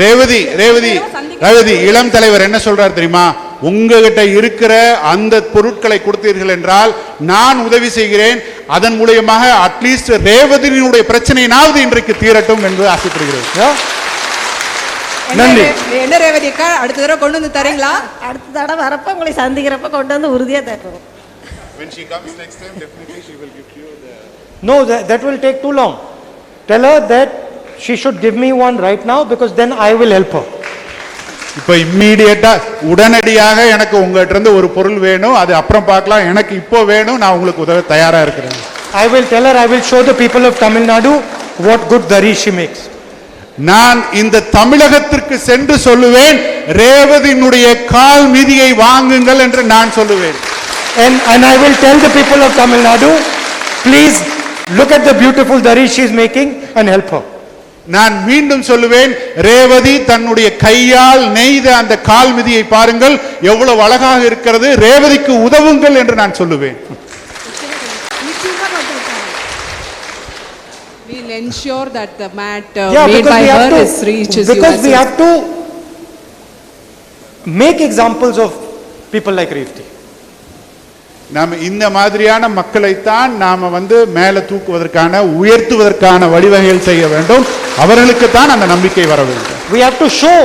Revathi Revathi Revathi இளம் தலைவர் என்ன சொல்றார் தெரியுமா? உங்ககிட்ட இருக்கிற அந்த பொருட்களை கொடுத்தீர்கள் என்றால் நான் உதவி செய்கிறேன், அதன் மூலமாக அட்லீஸ்ட் ரேவதியினுடைய பிரச்சனையினாவது இன்றைக்கு தீரட்டும் என்று ஆசைப்படுகிறேன். நன்றி. என்ன ரேவதி அக்கா, அடுத்த தடவை கொண்டு வந்து தரீங்களா? அடுத்த தடவை வரப்ப உங்களை சந்திக்கிறப்ப கொண்டு வந்து உறுதியாக தருவோம். When she comes next time, definitely she will give you the... No, that will take too long. Tell her that she should give me one right now because then I will help her. இப்போ இம்மீடியட்டா உடனடியாக எனக்கு உங்ககிட்ட இருந்து ஒரு பொருள் வேணும், அது அப்புறம் பார்க்கலாம், எனக்கு இப்போ வேணும், நான் உங்களுக்கு உதவ தயாரா இருக்கிறேன். I will tell her, I will show the people of Tamil Nadu what good dari she makes. நான் இந்த தமிழகத்திற்கு சென்று சொல்லுவேன், ரேவதியினுடைய கால் மிதியை வாங்குங்கள் என்று நான் சொல்லுவேன். And I will tell the people of Tamil Nadu, please look at the beautiful dari she is making and help her. நான் மீண்டும் சொல்லுவேன், ரேவதி தன்னுடைய கையால் நெய்த அந்த கால் மிதியை பாருங்கள், எவ்வளவு அழகாக இருக்கிறது, ரேவதிக்கு உதவுங்கள் என்று நான் சொல்லுவேன். We'll ensure that the mat Yeah, made because by we have her to, reaches because you we as have to make examples of people like Revati. நாம் இந்த மாதிரியான மக்களைத்தான் நாம மேல தூக்குவதற்கான உயர்த்துவதற்கான வழிவகைகள் செய்ய வேண்டும். அவர்களுக்கு தான் அந்த நம்பிக்கை வர வேண்டும். We have to show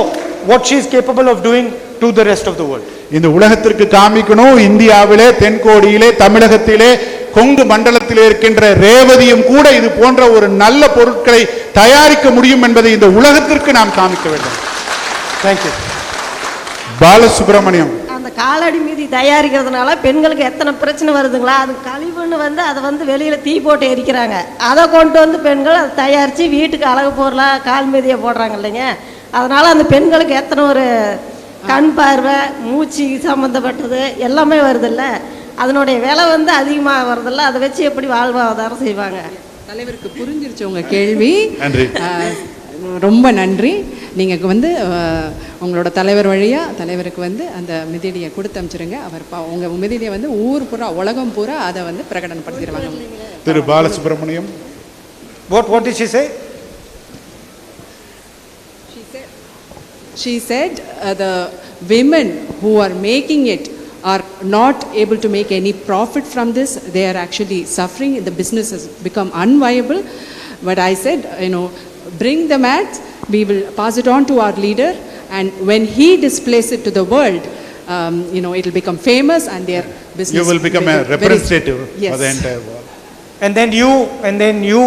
what she is capable of doing to the rest of the world. இந்த உலகத்திற்கு காமிக்கணும், இந்தியாவிலே, தென்கோடியிலே, தமிழகத்திலே, கொங்கு மண்டலத்திலே இருக்கின்ற ரேவதியும் கூட இது போன்ற ஒரு நல்ல பொருட்களை தயாரிக்க முடியும் என்பதை இந்த உலகத்திற்கு நாம் காமிக்க வேண்டும். Thank you. பாலசுப்ரமணியம். அந்த காலடி மீதி தயாரிக்கிறதுனால பெண்களுக்கு எத்தனை பிரச்சனை வருதுங்களா? அது கழிவுன்னு அதை வெளியில் தீ போட்டு எரிக்கிறாங்க. அதை கொண்டு வந்து பெண்கள் அதை தயாரித்து வீட்டுக்கு அழகு பொருளாக கால் மீதியை போடுறாங்க இல்லைங்க. அதனால் அந்த பெண்களுக்கு எத்தனை ஒரு கண் பார்வை, மூச்சு சம்மந்தப்பட்டது எல்லாமே வருதில்ல. அதனுடைய விலை அதிகமாக வருதில்ல. அதை வச்சு எப்படி வாழ்வாதாரம் செய்வாங்க? தலைவருக்கு புரிஞ்சிருச்சு உங்க கேள்வி. நன்றி. ரொம்ப நன்றி. நீங்கள் உங்களோட தலைவர் வழியாக தலைவருக்கு அந்த மிதிடியை கொடுத்து அனுப்பிச்சிருங்க. அவர் உங்கள் மிதிடியை ஊர் பூரா, உலகம் பூரா அதை பிரகடனப்படுத்திடுவாங்க. திரு Balasubramaniam. What did she say? She said the women who are making it are not able to make any profit from this. They are actually suffering. The business has become unviable. But I said, bring the mats. We will pass it on to our leader, and when he displays it to the world, it will become famous, and their business. You will become a representative yes. for the entire world. And then you,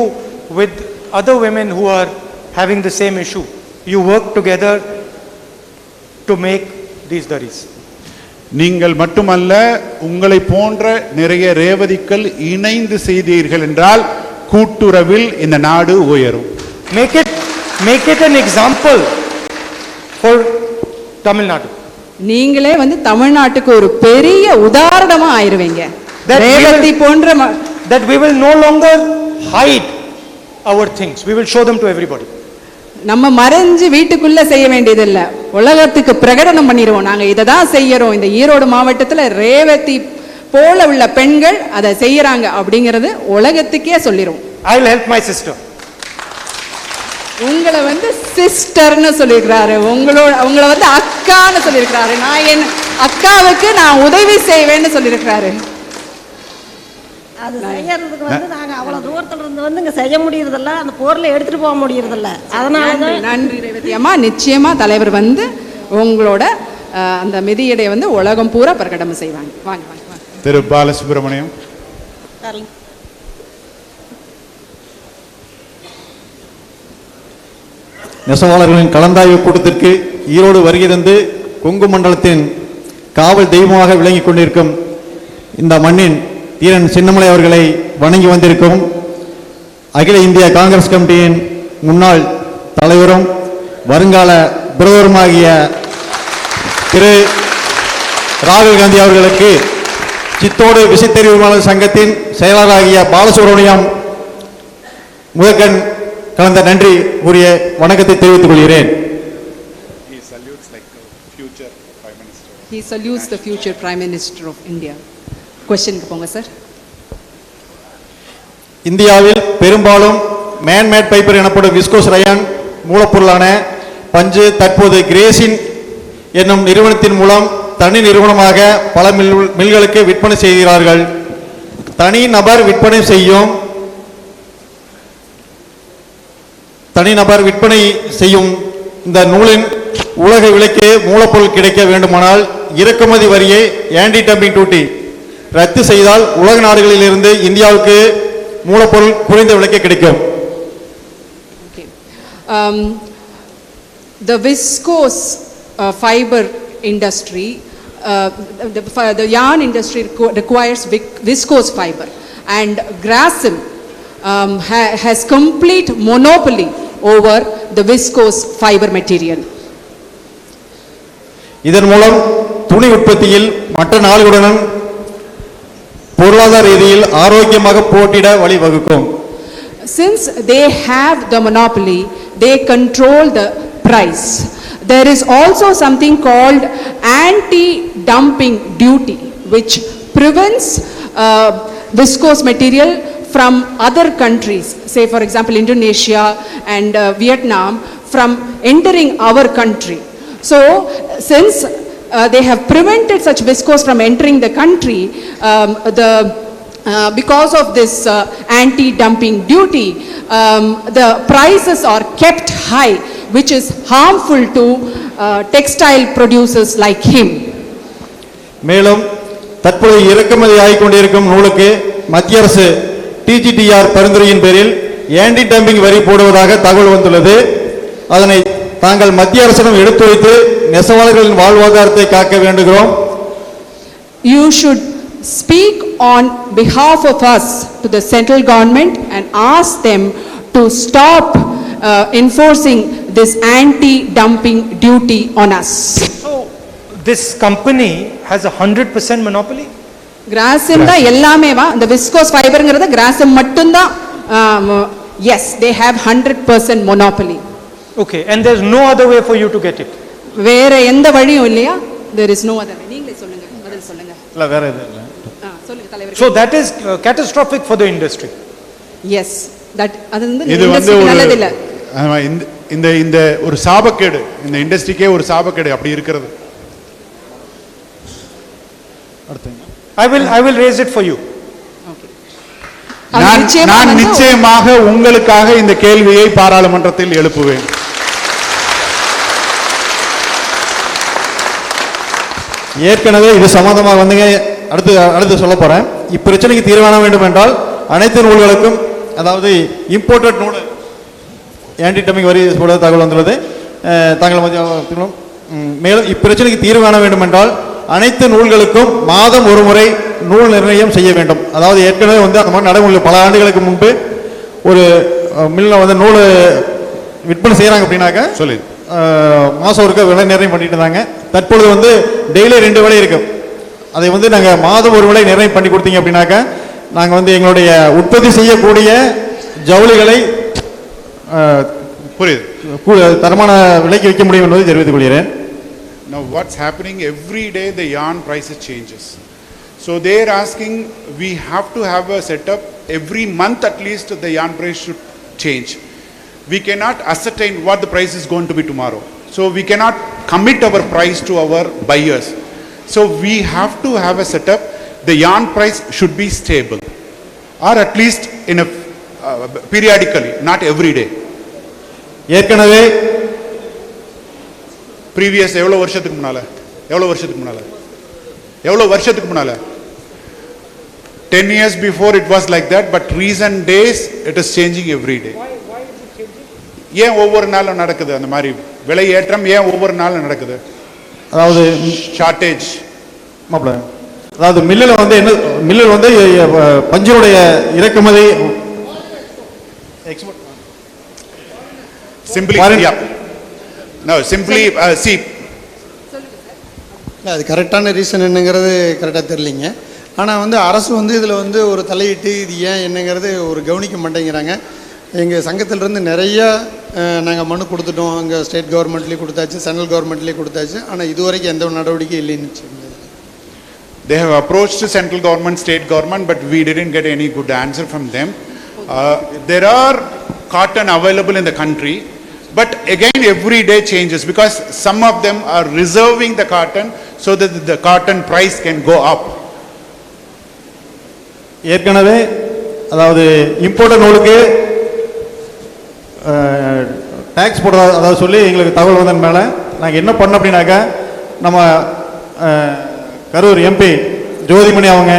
with other women who are having the same issue, you work together to make these daris. நீங்கள் மட்டுமல்ல, உங்களை போன்ற நிறைய ரேவதிகள் இணைந்து செய்தீர்கள் என்றால் கூட்டுறவில் இந்த நாடு உயரும். Make it an example for Tamil Nadu. நீங்களே தமிழ்நாட்டுக்கு ஒரு பெரிய உதாரணமா ஆயிருவீங்க. ரேவதி போன்ற that we will no longer hide our things. We will show them to everybody. நம்ம மறைஞ்சு வீட்டுக்குள்ள செய்ய வேண்டியதில்லை, உலகத்துக்கு பிரகடனம் பண்ணிடுவோம். நாங்க இதை தான் செய்யறோம். இந்த ஈரோடு மாவட்டத்தில் ரேவதி போல உள்ள பெண்கள் அதை செய்யறாங்க அப்படிங்கிறது உலகத்துக்கே சொல்லிடுவோம். I will help my sister. உங்களை சிஸ்டர்னு சொல்லியிருக்கிறாரு, உங்களை அக்கான்னு சொல்லியிருக்கிறாரு. நான் என் அக்காவுக்கு நான் உதவி செய்வேன்னு சொல்லியிருக்கிறாரு. அது செய்யறதுக்கு நாங்கள் அவ்வளோ தூரத்தில் இருந்து இங்கே செய்ய முடியறதில்ல, அந்த பொருளை எடுத்துகிட்டு போக முடியறதில்ல. அதனால நன்றி ரேவதி அம்மா. நிச்சயமா தலைவர் உங்களோட அந்த மிதியடை உலகம் பூரா பிரகடனம் செய்வாங்க. வாங்க வாங்க வாங்க. திரு பாலசுப்ரமணியம். நெசவாளர்களின் கலந்தாய்வு கூட்டத்திற்கு ஈரோடு வருகை தந்து கொங்கு மண்டலத்தின் காவல் தெய்வமாக விளங்கிக் கொண்டிருக்கும் இந்த மண்ணின் தீரன் சின்னமலை அவர்களை வணங்கி வந்திருக்கும் அகில இந்திய காங்கிரஸ் கமிட்டியின் முன்னாள் தலைவரும் வருங்கால பிரதமருமாகிய திரு ராகுல் காந்தி அவர்களுக்கு சித்தோடு விசைத்தறிவுமாளர் சங்கத்தின் செயலாளராகிய பாலசுப்ரமணியம் முதற்கண் கலந்த நன்றி கூறிய வணக்கத்தை தெரிவித்துக் கொள்கிறேன். He salutes the future Prime Minister of India. Questionக்கு போங்க சார். இந்தியாவில் பெரும்பாலும் மேன்மேட் பைப்பர் எனப்படும் விஸ்கோஸ் ரயான் மூலப்பொருளான பஞ்சு தற்போது கிரேசின் என்னும் நிறுவனத்தின் மூலம் தனி நிறுவனமாக பல மில்களுக்கு விற்பனை செய்கிறார்கள். தனிநபர் விற்பனை செய்யும் இந்த நூலின் உலக விலைக்கு மூலப்பொருள் கிடைக்க வேண்டுமானால் இறக்குமதி வரியை ஆன்டி டம்பிங் டியூட்டி ரத்து செய்தால் உலக நாடுகளிலிருந்து இந்தியாவுக்கு மூலப்பொருள் குறைந்த விலைக்கு கிடைக்கும். The viscose fiber industry, the yarn industry requires viscose fiber, and Grasim has complete monopoly over the viscose fiber material. இதன் மூலம் துணி உற்பத்தியில் மற்ற நாடுகளுடன் பொருளாதார ரீதியில் ஆரோக்கியமாக போட்டியிட வழிவகுக்கும். Since they have the monopoly, they control the price. There is also something called anti-dumping duty, which prevents viscose material from other countries, say for example Indonesia and Vietnam, from entering our country. So since they have prevented such viscose from entering the country, because of this anti-dumping duty, the prices are kept high, which is harmful to textile producers like him. மேலும் தற்போது இறக்குமதி ஆகிக் கொண்டிருக்கும் நூலுக்கு மத்திய அரசு TGTR பரிந்துரையின் பேரில் anti dumping வரி போடுவதாக தகவல் வந்துள்ளது. அதனை தாங்கள் மத்திய அரசிடம் எடுத்துரைத்து நெசவாளர்களின் வாழ்வாதாரத்தை காக்க வேண்டுகிறோம். You should speak on behalf of us to the central government and ask them to stop enforcing this anti-dumping duty on us. So this company has 100% monopoly? Grasim தான் எல்லாமே வா, இந்த viscose fiberங்கிறது Grasim மட்டும்தான். Yes, they have 100% monopoly. Okay, and there's no other way for you to get it? வேற எந்த வழியும் இல்லையா? There is no other way. நீங்களே சொல்லுங்க, பதில் சொல்லுங்க. இல்ல வேற எதுவும் இல்ல. சொல்லுங்க தலைவர். So that is catastrophic for the industry. Yes, that அது வந்து இது வந்து industry ஒரு நல்லது இல்ல. ஆமா, இந்த ஒரு சாபக்கேடு, இந்த இண்டஸ்ட்ரிக்கே ஒரு சாபக்கேடு அப்படி இருக்கிறது. I will raise it for you. நான் நிச்சயமாக உங்களுக்காக இந்த கேள்வியை பாராளுமன்றத்தில் எழுப்புவேன். ஏற்கனவே இது சம்பந்தமாக வந்துங்க அடுத்து சொல்ல போறேன். இப்பிரச்சனைக்கு தீர்வு காண வேண்டும் என்றால் அனைத்து நூல்களுக்கும், அதாவது இம்போர்ட்டட் நூல் ஆன்டி டம்பிங் வரி போட தகவல் வந்துள்ளது. தாங்கள் மேலும் இப்பிரச்சனைக்கு தீர்வு காண வேண்டும் என்றால் அனைத்து நூல்களுக்கும் மாதம் ஒரு முறை நூல் நிர்ணயம் செய்ய வேண்டும். அதாவது ஏற்கனவே வந்து அந்த மாதிரி நடைமுறை பல ஆண்டுகளுக்கு முன்பு ஒரு மில்ல வந்து நூல் விற்பனை செய்யறாங்க அப்படின்னாக்க சொல்லி மாசம் ஒருக்க விலை நிர்ணயம் பண்ணிட்டு இருந்தாங்க. தற்பொழுது வந்து டெய்லி 2 விலை இருக்கு. அதை வந்து நாங்கள் மாதம் ஒரு விலை நிர்ணயம் பண்ணி கொடுத்தீங்க அப்படின்னாக்க நாங்கள் வந்து எங்களுடைய உற்பத்தி செய்யக்கூடிய ஜவுளிகளை தரமான விலைக்கு விற்க முடியும் என்பதை தெரிவித்துக் கொள்கிறேன். Now what's happening, every day the yarn prices changes. So they're asking, we have to have a setup every month at least the yarn price should change. We cannot ascertain what the price is going to be tomorrow. So we cannot commit our price to our buyers. So we have to have a setup, the yarn price should be stable or at least in a periodically, not every day. ஏற்கனவே previous எவ்வளவு வருஷத்துக்கு முன்னால 10 years before it was like that, but recent days it is changing every day. Why is it changing? ஏன் ஒவ்வொரு நாளும் நடக்குது அந்த மாதிரி விலை ஏற்றம்? ஏன் ஒவ்வொரு நாளும் நடக்குது? அதாவது ஷார்ட்டேஜ் மாப்ள, அதாவது மில்லில் வந்து பஞ்சுடைய இறக்குமதி simply see, அது கரெக்டான ரீசன் என்னங்கிறது கரெக்டாக தெரியலிங்க. ஆனால் வந்து அரசு வந்து இதில் வந்து ஒரு தலையிட்டு இது ஏன் என்னங்கிறது ஒரு கவனிக்க மாட்டேங்கிறாங்க. எங்கள் சங்கத்திலிருந்து நிறையா நாங்கள் மனு கொடுத்துட்டோம். அங்கே ஸ்டேட் கவர்மெண்ட்லேயும் கொடுத்தாச்சு, சென்ட்ரல் கவர்மெண்ட்லேயும் கொடுத்தாச்சு. ஆனால் இதுவரைக்கும் எந்த ஒரு நடவடிக்கையும் இல்லைன்னு. They have approached the central government, state government, but we didn't get any good answer from them. There are cotton available in the country. But again, every day changes because some of them are reserving the cotton so that the cotton price can go up. ஏற்கனவே அதாவது imported நூலுக்கு tax போடுறதா அதாவது சொல்லி எங்களுக்கு தகவல் வந்தன் மேலே நாங்கள் என்ன பண்ணோம் அப்படின்னாக்கா நம்ம கரூர் எம்பி ஜோதிமணி அவங்க,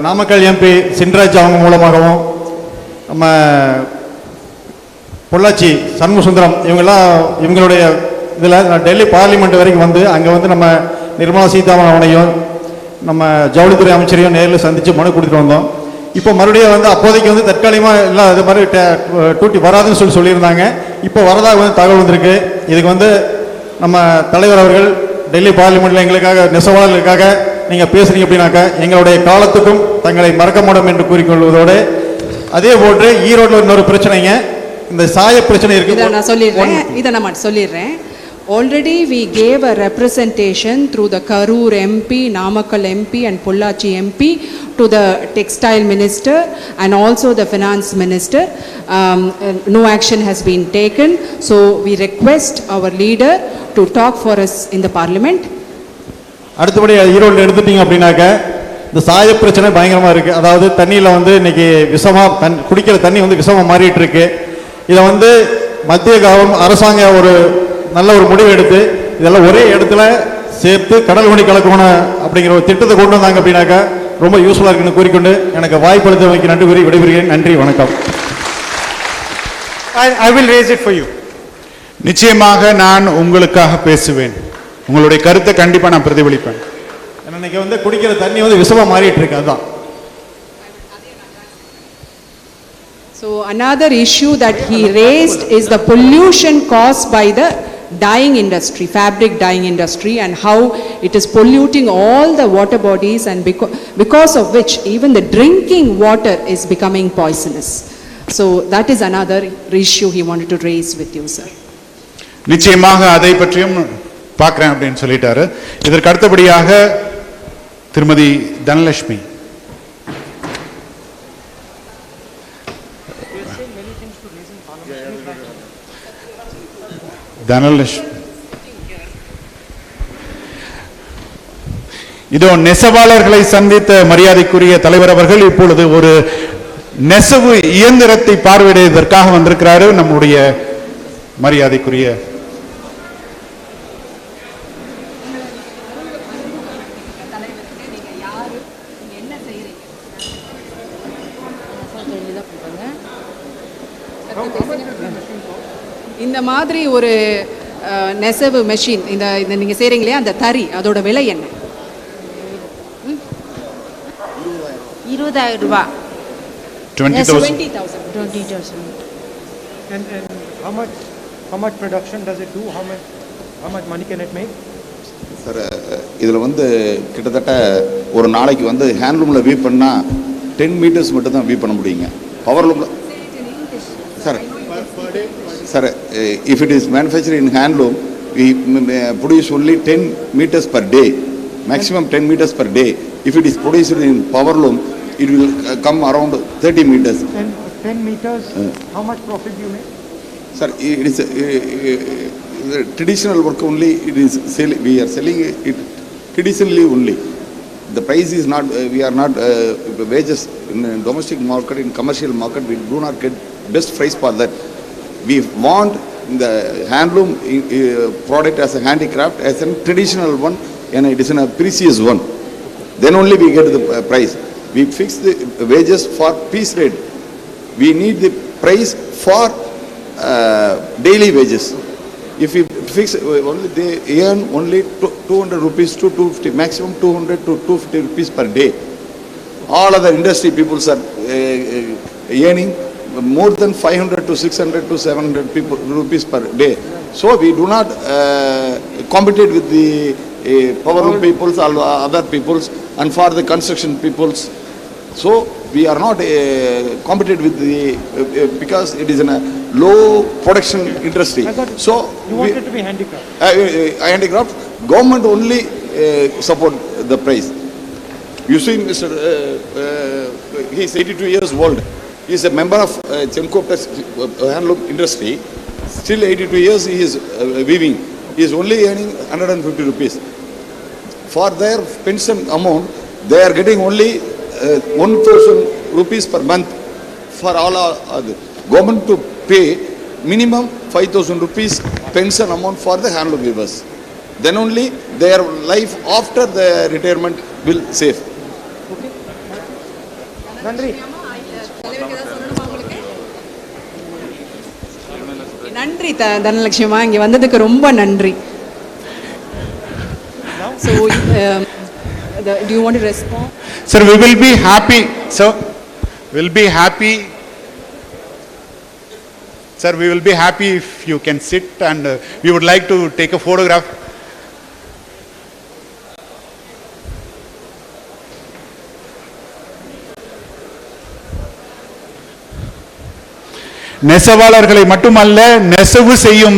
நாமக்கல் எம்பி சின்ராஜ் அவங்க மூலமாகவும், நம்ம பொள்ளாச்சி சண்முகசுந்தரம் இவங்களுடைய இதில் டெல்லி பார்லிமெண்ட் வரைக்கும் வந்து அங்கே வந்து நம்ம நிர்மலா சீதாராமன் அவனையும் நம்ம ஜவுளித்துறை அமைச்சரையும் நேரில் சந்தித்து மனு கொடுத்துட்டு வந்தோம். இப்போ மறுபடியும் வந்து அப்போதைக்கு வந்து தற்காலிகமாக எல்லாம் இது மாதிரி டூட்டி வராதுன்னு சொல்லியிருந்தாங்க. இப்போ வரதாக வந்து தகவல் வந்திருக்கு. இதுக்கு வந்து நம்ம தலைவர் அவர்கள் டெல்லி பார்லிமெண்ட்டில் எங்களுக்காக நெசவாளர்களுக்காக நீங்கள் பேசுகிறீங்க அப்படின்னாக்கா எங்களுடைய காலத்துக்கும் தங்களை மறக்க மாட்டோம் என்று கூறிக்கொள்வதோடு, அதே போன்று ஈரோட்டில் இன்னொரு பிரச்சனைங்க, இந்த சாய பிரச்சனை இருக்கு. இதை நான் சொல்லிடுறேன். Already we gave a representation through the Karur MP, Namakkal MP and Pollachi MP to the textile minister and also the finance minister. No action has been taken. So we request our leader to talk for us in the parliament. அடுத்தபடி ஈரோடு எடுத்துட்டீங்க அப்படின்னாக்க இந்த சாய பிரச்சனை பயங்கரமாக இருக்குது. அதாவது தண்ணியில் வந்து இன்னைக்கு விஷமாக குடிக்கிற தண்ணி வந்து விஷமாக மாறிட்டு இருக்கு. இதை வந்து மத்திய அரசாங்கம் ஒரு நல்ல ஒரு முடிவு எடுத்து இதெல்லாம் ஒரே இடத்துல சேர்த்து கடல் வழி கலக்கணும் அப்படிங்கிற ஒரு திட்டத்தை கொண்டு வந்தாங்க அப்படின்னாக்கா ரொம்ப யூஸ்ஃபுல்லாக இருக்குன்னு கூறிக்கொண்டு எனக்கு வாய்ப்பு அளித்தமைக்கு நன்றி கூறி விடைபெறுகிறேன். நன்றி, வணக்கம். I will raise it for you. நிச்சயமாக நான் உங்களுக்காக பேசுவேன். உங்களுடைய கருத்தை கண்டிப்பா நான் பிரதிபலிப்பேன். இன்னைக்கு வந்து குடிக்கிற தண்ணி வந்து விஷமா மாறிட்டு இருக்கு. அதுதான். So another issue that he raised is the pollution caused by the dyeing industry, fabric dyeing industry, and how it is polluting all the water bodies, and because of which even the drinking water is becoming poisonous. So that is another issue he wanted to raise with you, sir. நிச்சயமாக அதை பற்றியும் பார்க்கிறேன் அப்படின்னு சொல்லிட்டாரு. இதற்கு அடுத்தபடியாக திருமதி தனலட்சுமி. தனலட்சுமி இதோ நெசவாளர்களை சந்தித்த மரியாதைக்குரிய தலைவர் அவர்கள் இப்பொழுது ஒரு நெசவு இயந்திரத்தை பார்வையிடுவதற்காக வந்திருக்கிறாரு. நம்முடைய மரியாதைக்குரிய இந்த மாதிரி ஒரு நெசவு மெஷின் இந்த நீங்க செய்றீங்களே அந்த தறி அதோட விலை என்ன? 20,000 ரூபாய். 20,000. And how much production does it do? How much money can it make? Sir, இதில் வந்து கிட்டத்தட்ட ஒரு நாளைக்கு வந்து ஹேண்ட்லூமில் வீவ் பண்ணால் 10 மீட்டர்ஸ் மட்டும் தான் வீவ் பண்ண முடியுங்க. பவர்லூமில் sir sir if it is manufactured in handloom, we produce only 10 meters per day, maximum 10 meters per day. If it is produced in powerloom, it will come around 30 meters. And 10 meters, how much profit do you make? Sir, it is traditional work only. It is we are selling it traditionally only. The price is not, we are not wages in domestic market, in commercial market, we do not get best price for that. We want the handloom product as a handicraft, as a traditional one, and it is a precious one. Then only we get the price. We fix the wages for piece rate. We need the price for daily wages. If we fix only, they earn only 200 rupees to 250, maximum 200 to 250 rupees per day. All other industry people are earning more than 500 to 600 to 700 rupees per day. So we do not compete with the powerloom peoples or other peoples, and for the construction peoples. So we are not competed with the because it is in a low production industry. So you want it to be handicraft. Handicraft government only support the price. You see, Mr. He is 82 years old. He is a member of Chenko handloom industry. Still 82 years he is weaving. He is only earning 150 rupees. For their pension amount, they are getting only 1,000 rupees per month. For all the government to pay minimum 5,000 rupees pension amount for the handloom weavers. Then only their life after the retirement will save. நன்றி. நன்றி தனலட்சுமிமா, இங்கே வந்ததுக்கு ரொம்ப நன்றி. So, do you want to respond? Sir, we will be happy. Sir, we'll be happy. Sir, we will be happy if you can sit, and we would like to take a photograph. நெசவாளர்களை மட்டுமல்ல, நெசவு செய்யும்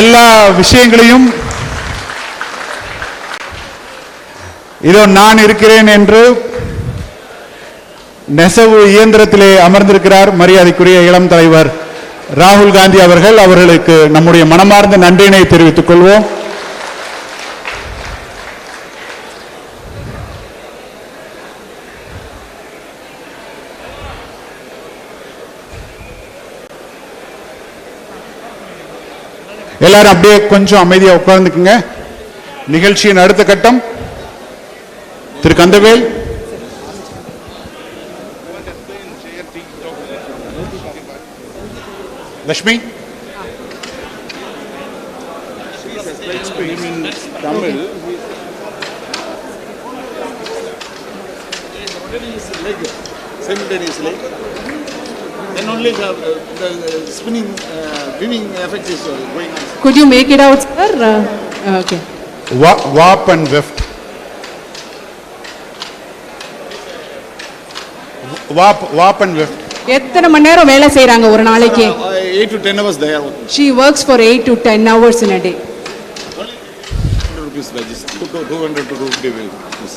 எல்லா விஷயங்களையும் இதோ நான் இருக்கிறேன் என்று நெசவு இயந்திரத்திலே அமர்ந்திருக்கிறார் மரியாதைக்குரிய இளம் தலைவர் ராகுல் காந்தி அவர்கள். அவர்களுக்கு நம்முடைய மனமார்ந்த நன்றியினை தெரிவித்துக் கொள்வோம். எல்லாரும் அப்படியே கொஞ்சம் அமைதியா உட்கார்ந்துக்குங்க. நிகழ்ச்சியின் அடுத்த கட்டம் திரு Kandavel. Lakshmi Tamil. Simultaneously. Then only the spinning, weaving effect is going on. Could you make it out, sir? Okay. warp and weft. Warp and weft. எத்தனை மணி நேரம் வேலை செய்றாங்க ஒரு நாளைக்கு? 8 to 10 hours they are working. She works for 8 to 10 hours in a day. 100 rupees wages. 200 to 250 rupees.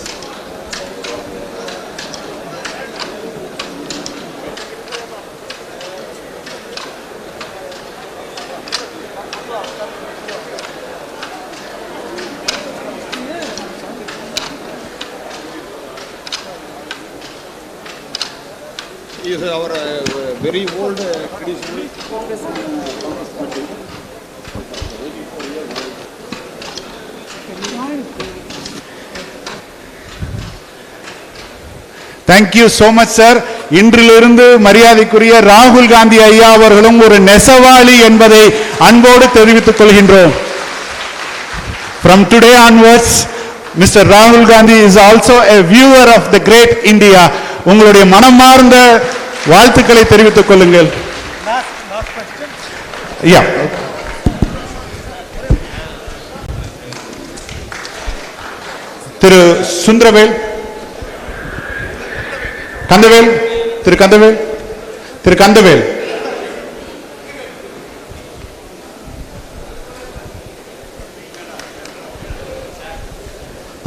Is our very old traditional. Thank you so much, sir. இன்றிலிருந்து மரியாதைக்குரிய ராகுல் காந்தி ஐயா அவர்களும் ஒரு நெசவாளி என்பதை அன்போடு தெரிவித்துக் கொள்கின்றோம். From today onwards, Mr. Rahul Gandhi is also a viewer of the great India. உங்களுடைய மனமார்ந்த வாழ்த்துக்களை தெரிவித்துக் கொள்ளுங்கள். Yeah. திரு சுந்தரவேல், கந்தவேல், திரு கந்தவேல், திரு கந்தவேல்.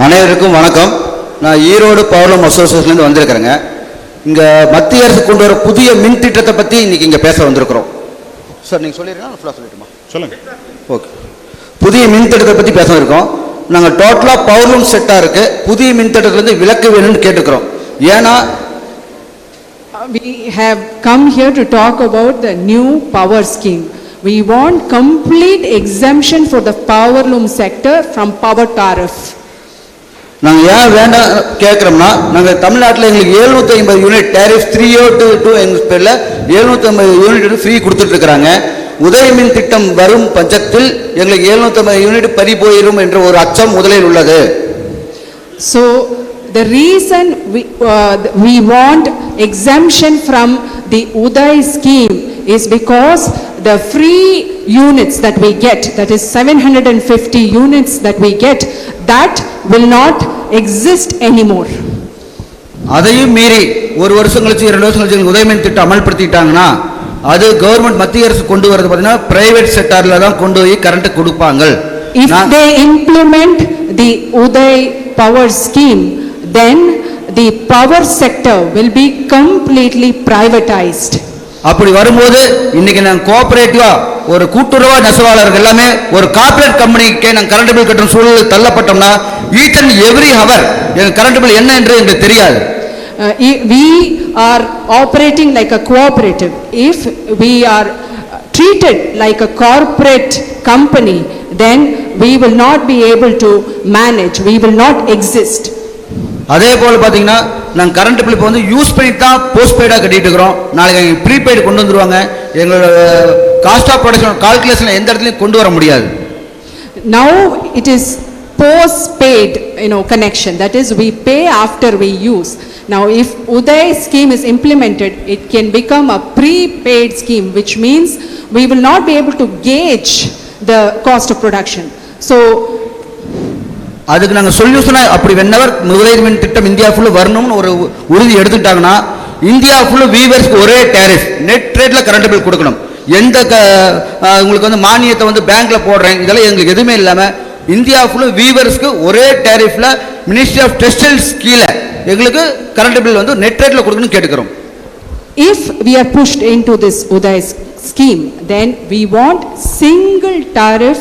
அனைவருக்கும் வணக்கம். நான் ஈரோடு பவர்லூம் அசோசியேஷன்லேருந்து வந்திருக்கிறேங்க. இங்கே மத்திய அரசு கொண்டு வர புதிய மின் திட்டத்தை பற்றி இன்னைக்கு இங்கே பேச வந்திருக்கிறோம். சார் நீங்கள் சொல்லிடுறீங்களா ஃபுல்லாக சொல்லிட்டுமா? சொல்லுங்க. ஓகே. புதிய மின் திட்டத்தை பற்றி பேச இருக்கோம். நாங்கள் டோட்டலாக பவர்லூம் செட்டாக இருக்கு. புதிய மின் திட்டத்திலேருந்து விலக்கு வேணும்னு கேட்டுக்கிறோம். ஏன்னா We have come here to talk about the new power scheme. We want complete exemption for the power loom sector from power tariff. நாங்கள் ஏன் வேண்டாம் கேட்குறோம்னா, நாங்கள் தமிழ்நாட்டில் எங்களுக்கு 750 யூனிட் டேரிஃப் 302 எங்கள் பேரில் 750 யூனிட் ஃப்ரீ கொடுத்துட்ருக்குறாங்க. உதய மின் திட்டம் வரும் பட்சத்தில் எங்களுக்கு 750 யூனிட் பறி போயிடும் என்ற ஒரு அச்சம் முதலில் உள்ளது. So the reason we want exemption from the Uday scheme is because the free units that we get, that is 750 units that we get, that will not exist anymore. அதையும் மீறி ஒரு வருஷம் கழிச்சு 2 வருஷம் கழிச்சு உதயமின் திட்டம் அமல்படுத்திட்டாங்கன்னா, அது கவர்மெண்ட் மத்திய அரசு கொண்டு வரது பார்த்தீங்கன்னா பிரைவேட் செக்டார்ல தான் கொண்டு போய் கரண்ட் கொடுப்பாங்க. If they implement the Uday power scheme, then the power sector will be completely privatized. அப்படி வரும்போது இன்னைக்கு நாங்கள் கோஆபரேட்டிவா ஒரு கூட்டுறவா நெசவாளர்கள் எல்லாமே ஒரு கார்ப்பரேட் கம்பெனிக்கு நாங்கள் கரண்ட் பில் கட்டுற சூழல் தள்ளப்பட்டோம்னா ஈச் அண்ட் எவ்ரி ஹவர் எங்கள் கரண்ட் பில் என்ன என்று எங்களுக்கு தெரியாது. We are operating like a cooperative. If we are treated like a corporate company, then we will not be able to manage, we will not exist. அதே போல பாத்தீங்கன்னா நாங்கள் current bill இப்போ வந்து யூஸ் பண்ணி தான் போஸ்ட் பெய்டாக கட்டிட்டு இருக்கிறோம். நாளைக்கு எங்களுக்கு ப்ரீபெய்டு கொண்டு வந்துருவாங்க. எங்களோட காஸ்ட் ஆஃப் ப்ரொடக்ஷன் கால்குலேஷன் எந்த இடத்துலையும் கொண்டு வர முடியாது. Now it is post-paid, connection. That is, we pay after we use. Now, if Uday scheme is implemented, it can become a prepaid scheme, which means we will not be able to gauge the cost of production. So, அதுக்கு நாங்கள் சொல்யூஷனா அப்படி whenever முதலீடு மின் திட்டம் India full வரணும்னு ஒரு உறுதி எடுத்துட்டாங்கன்னா India full வீவர்ஸ்க்கு ஒரே டேரிஃப் நெட் ரேட்ல கரண்ட் பில் கொடுக்கணும். எந்த உங்களுக்கு வந்து மானியத்தை வந்து பேங்க்ல போடுறேன் இதெல்லாம் எங்களுக்கு எதுவுமே இல்லாம இந்தியா ஃபுல்லு வீவர்ஸ்க்கு ஒரே டேரிஃப்ல மினிஸ்ட்ரி ஆஃப் டெக்ஸ்டைல்ஸ் கீழே எங்களுக்கு கரண்ட் பில் வந்து நெட் ரேட்ல கொடுக்கணும்னு கேட்டுக்கிறோம். If we are pushed into this Uday scheme, then we want single tariff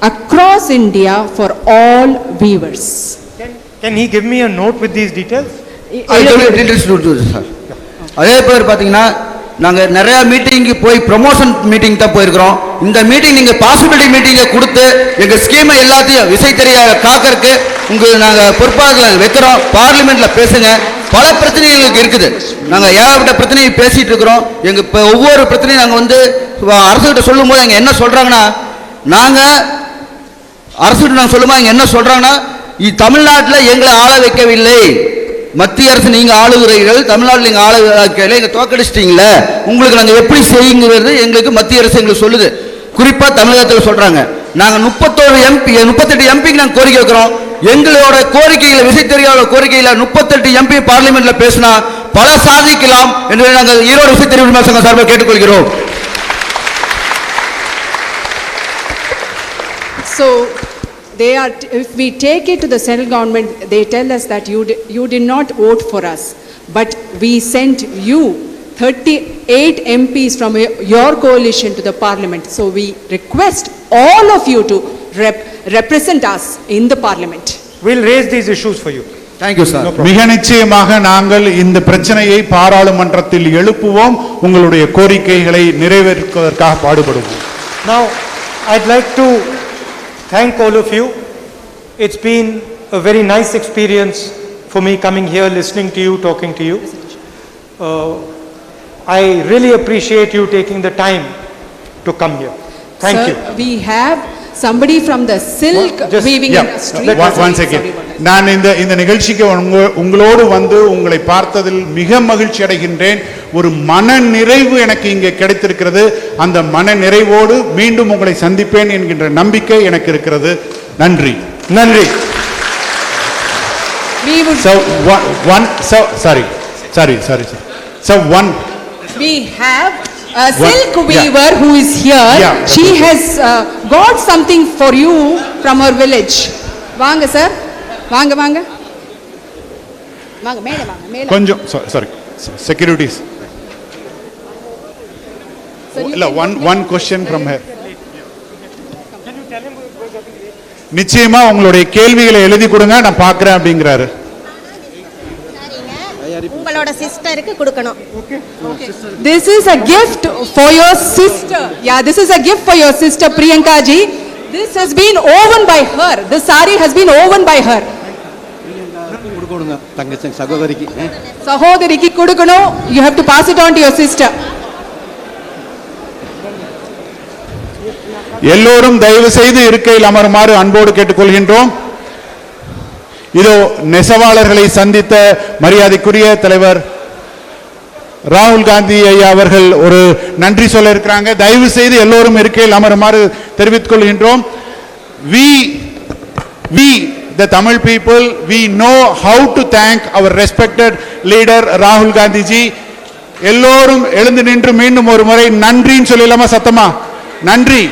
across India for all weavers. Can he give me a note with these details? அதே பேர் பார்த்தீங்கன்னா நாங்கள் நிறைய மீட்டிங்கு போய் ப்ரொமோஷன் மீட்டிங் தான் போயிருக்கிறோம். இந்த மீட்டிங் நீங்கள் பாசிபிலிட்டி மீட்டிங்கை கொடுத்து எங்கள் ஸ்கீமை எல்லாத்தையும் விசை தெரிய காக்கறதுக்கு நாங்கள் பொறுப்பாக வைக்கிறோம். பார்லிமெண்ட்ல பேசுங்க. பல பிரச்சனைகள் எங்களுக்கு இருக்குது. நாங்கள் ஏகப்பட்ட பிரச்சனையை பேசிட்டு இருக்கிறோம். எங்கள் இப்போ ஒவ்வொரு பிரச்சனையும் நாங்கள் வந்து அரசுகிட்ட சொல்லும் போது எங்க என்ன சொல்றாங்கன்னா நாங்கள் அரசுகிட்ட நாங்கள் சொல்லும்போது எங்க என்ன சொல்றாங்கன்னா தமிழ்நாட்டில் எங்களை ஆள வைக்கவில்லை, மத்திய அரசு நீங்க ஆளுகிறீர்கள், தமிழ்நாட்டில் நீங்க ஆளுகையில எங்க தோக்கடிச்சிட்டீங்களே, உங்களுக்கு நாங்க எப்படி செய்யுங்கிறது எங்களுக்கு மத்திய அரசு எங்களுக்கு சொல்லுது. குறிப்பா தமிழகத்தில் சொல்றாங்க. நாங்க 38 எம்பிக்கு நாங்க கோரிக்கை வைக்கிறோம். எங்களோட கோரிக்கையில விசைத்தறியாளோட கோரிக்கையில 38 எம்பி பார்லிமெண்ட்ல பேசினா பல சாதிக்கலாம் என்று நாங்கள் ஈரோடு விசைத்தறி உரிமையாளர் சங்கம் சார்பாக கேட்டுக்கொள்கிறோம். So if we take it to the central government, they tell us that you did not vote for us, but we sent you 38 MPs from your coalition to the parliament. So we request all of you to represent us in the parliament. We'll raise these issues for you. Thank you, sir. மிக நிச்சயமாக நாங்கள் இந்த பிரச்சனையை பாராளுமன்றத்தில் எழுப்புவோம். உங்களுடைய கோரிக்கைகளை நிறைவேற்றுவதற்காக பாடுபடுவோம். Now, I'd like to thank all of you. It's been a very nice experience for me coming here, listening to you, talking to you. I really appreciate you taking the time to come here. Thank you. We have somebody from the silk weaving industry. Once again, நான் இந்த நிகழ்ச்சிக்கு உங்களோடு வந்து உங்களை பார்த்ததில் மிக மகிழ்ச்சி அடைகின்றேன். ஒரு மன நிறைவு எனக்கு இங்கே கிடைத்திருக்கிறது. அந்த மன நிறைவோடு மீண்டும் உங்களை சந்திப்பேன் என்கின்ற நம்பிக்கை எனக்கு இருக்கிறது. நன்றி. நன்றி. We have a silk weaver who is here. She has got something for you from her village. வாங்க சார், வாங்க வாங்க வாங்க, மேலே வாங்க, மேலே கொஞ்சம் சாரி செக்யூரிட்டிஸ் இல்ல one question from her. நிச்சயமா உங்களுடைய கேள்விகளை எழுதி கொடுங்க, நான் பார்க்கிறேன் அப்படிங்கிறாரு. உங்களோட சிஸ்டருக்கு கொடுக்கணும். This is a gift for your sister. Yeah, this is a gift for your sister Priyanka ji. This has been woven by her. This saree has been woven by her. சகோதரிக்கு கொடுக்கணும். You have to pass it on to your sister. எல்லோரும் தயவு செய்து இருக்கையில் அமருமாறு அன்போடு கேட்டுக்கொள்கின்றோம். இதோ நெசவாளர்களை சந்தித்த மரியாதைக்குரிய தலைவர் ராகுல் காந்தி ஐயா அவர்கள் ஒரு நன்றி சொல்ல இருக்கிறாங்க. தயவு செய்து எல்லோரும் இருக்கையில் அமருமாறு தெரிவித்துக் கொள்கின்றோம். We the Tamil people, we know how to thank our respected leader Rahul Gandhi ji. எல்லோரும் எழுந்து நின்று மீண்டும் ஒரு முறை நன்றின்னு சொல்லலாமா சத்தமா? நன்றி.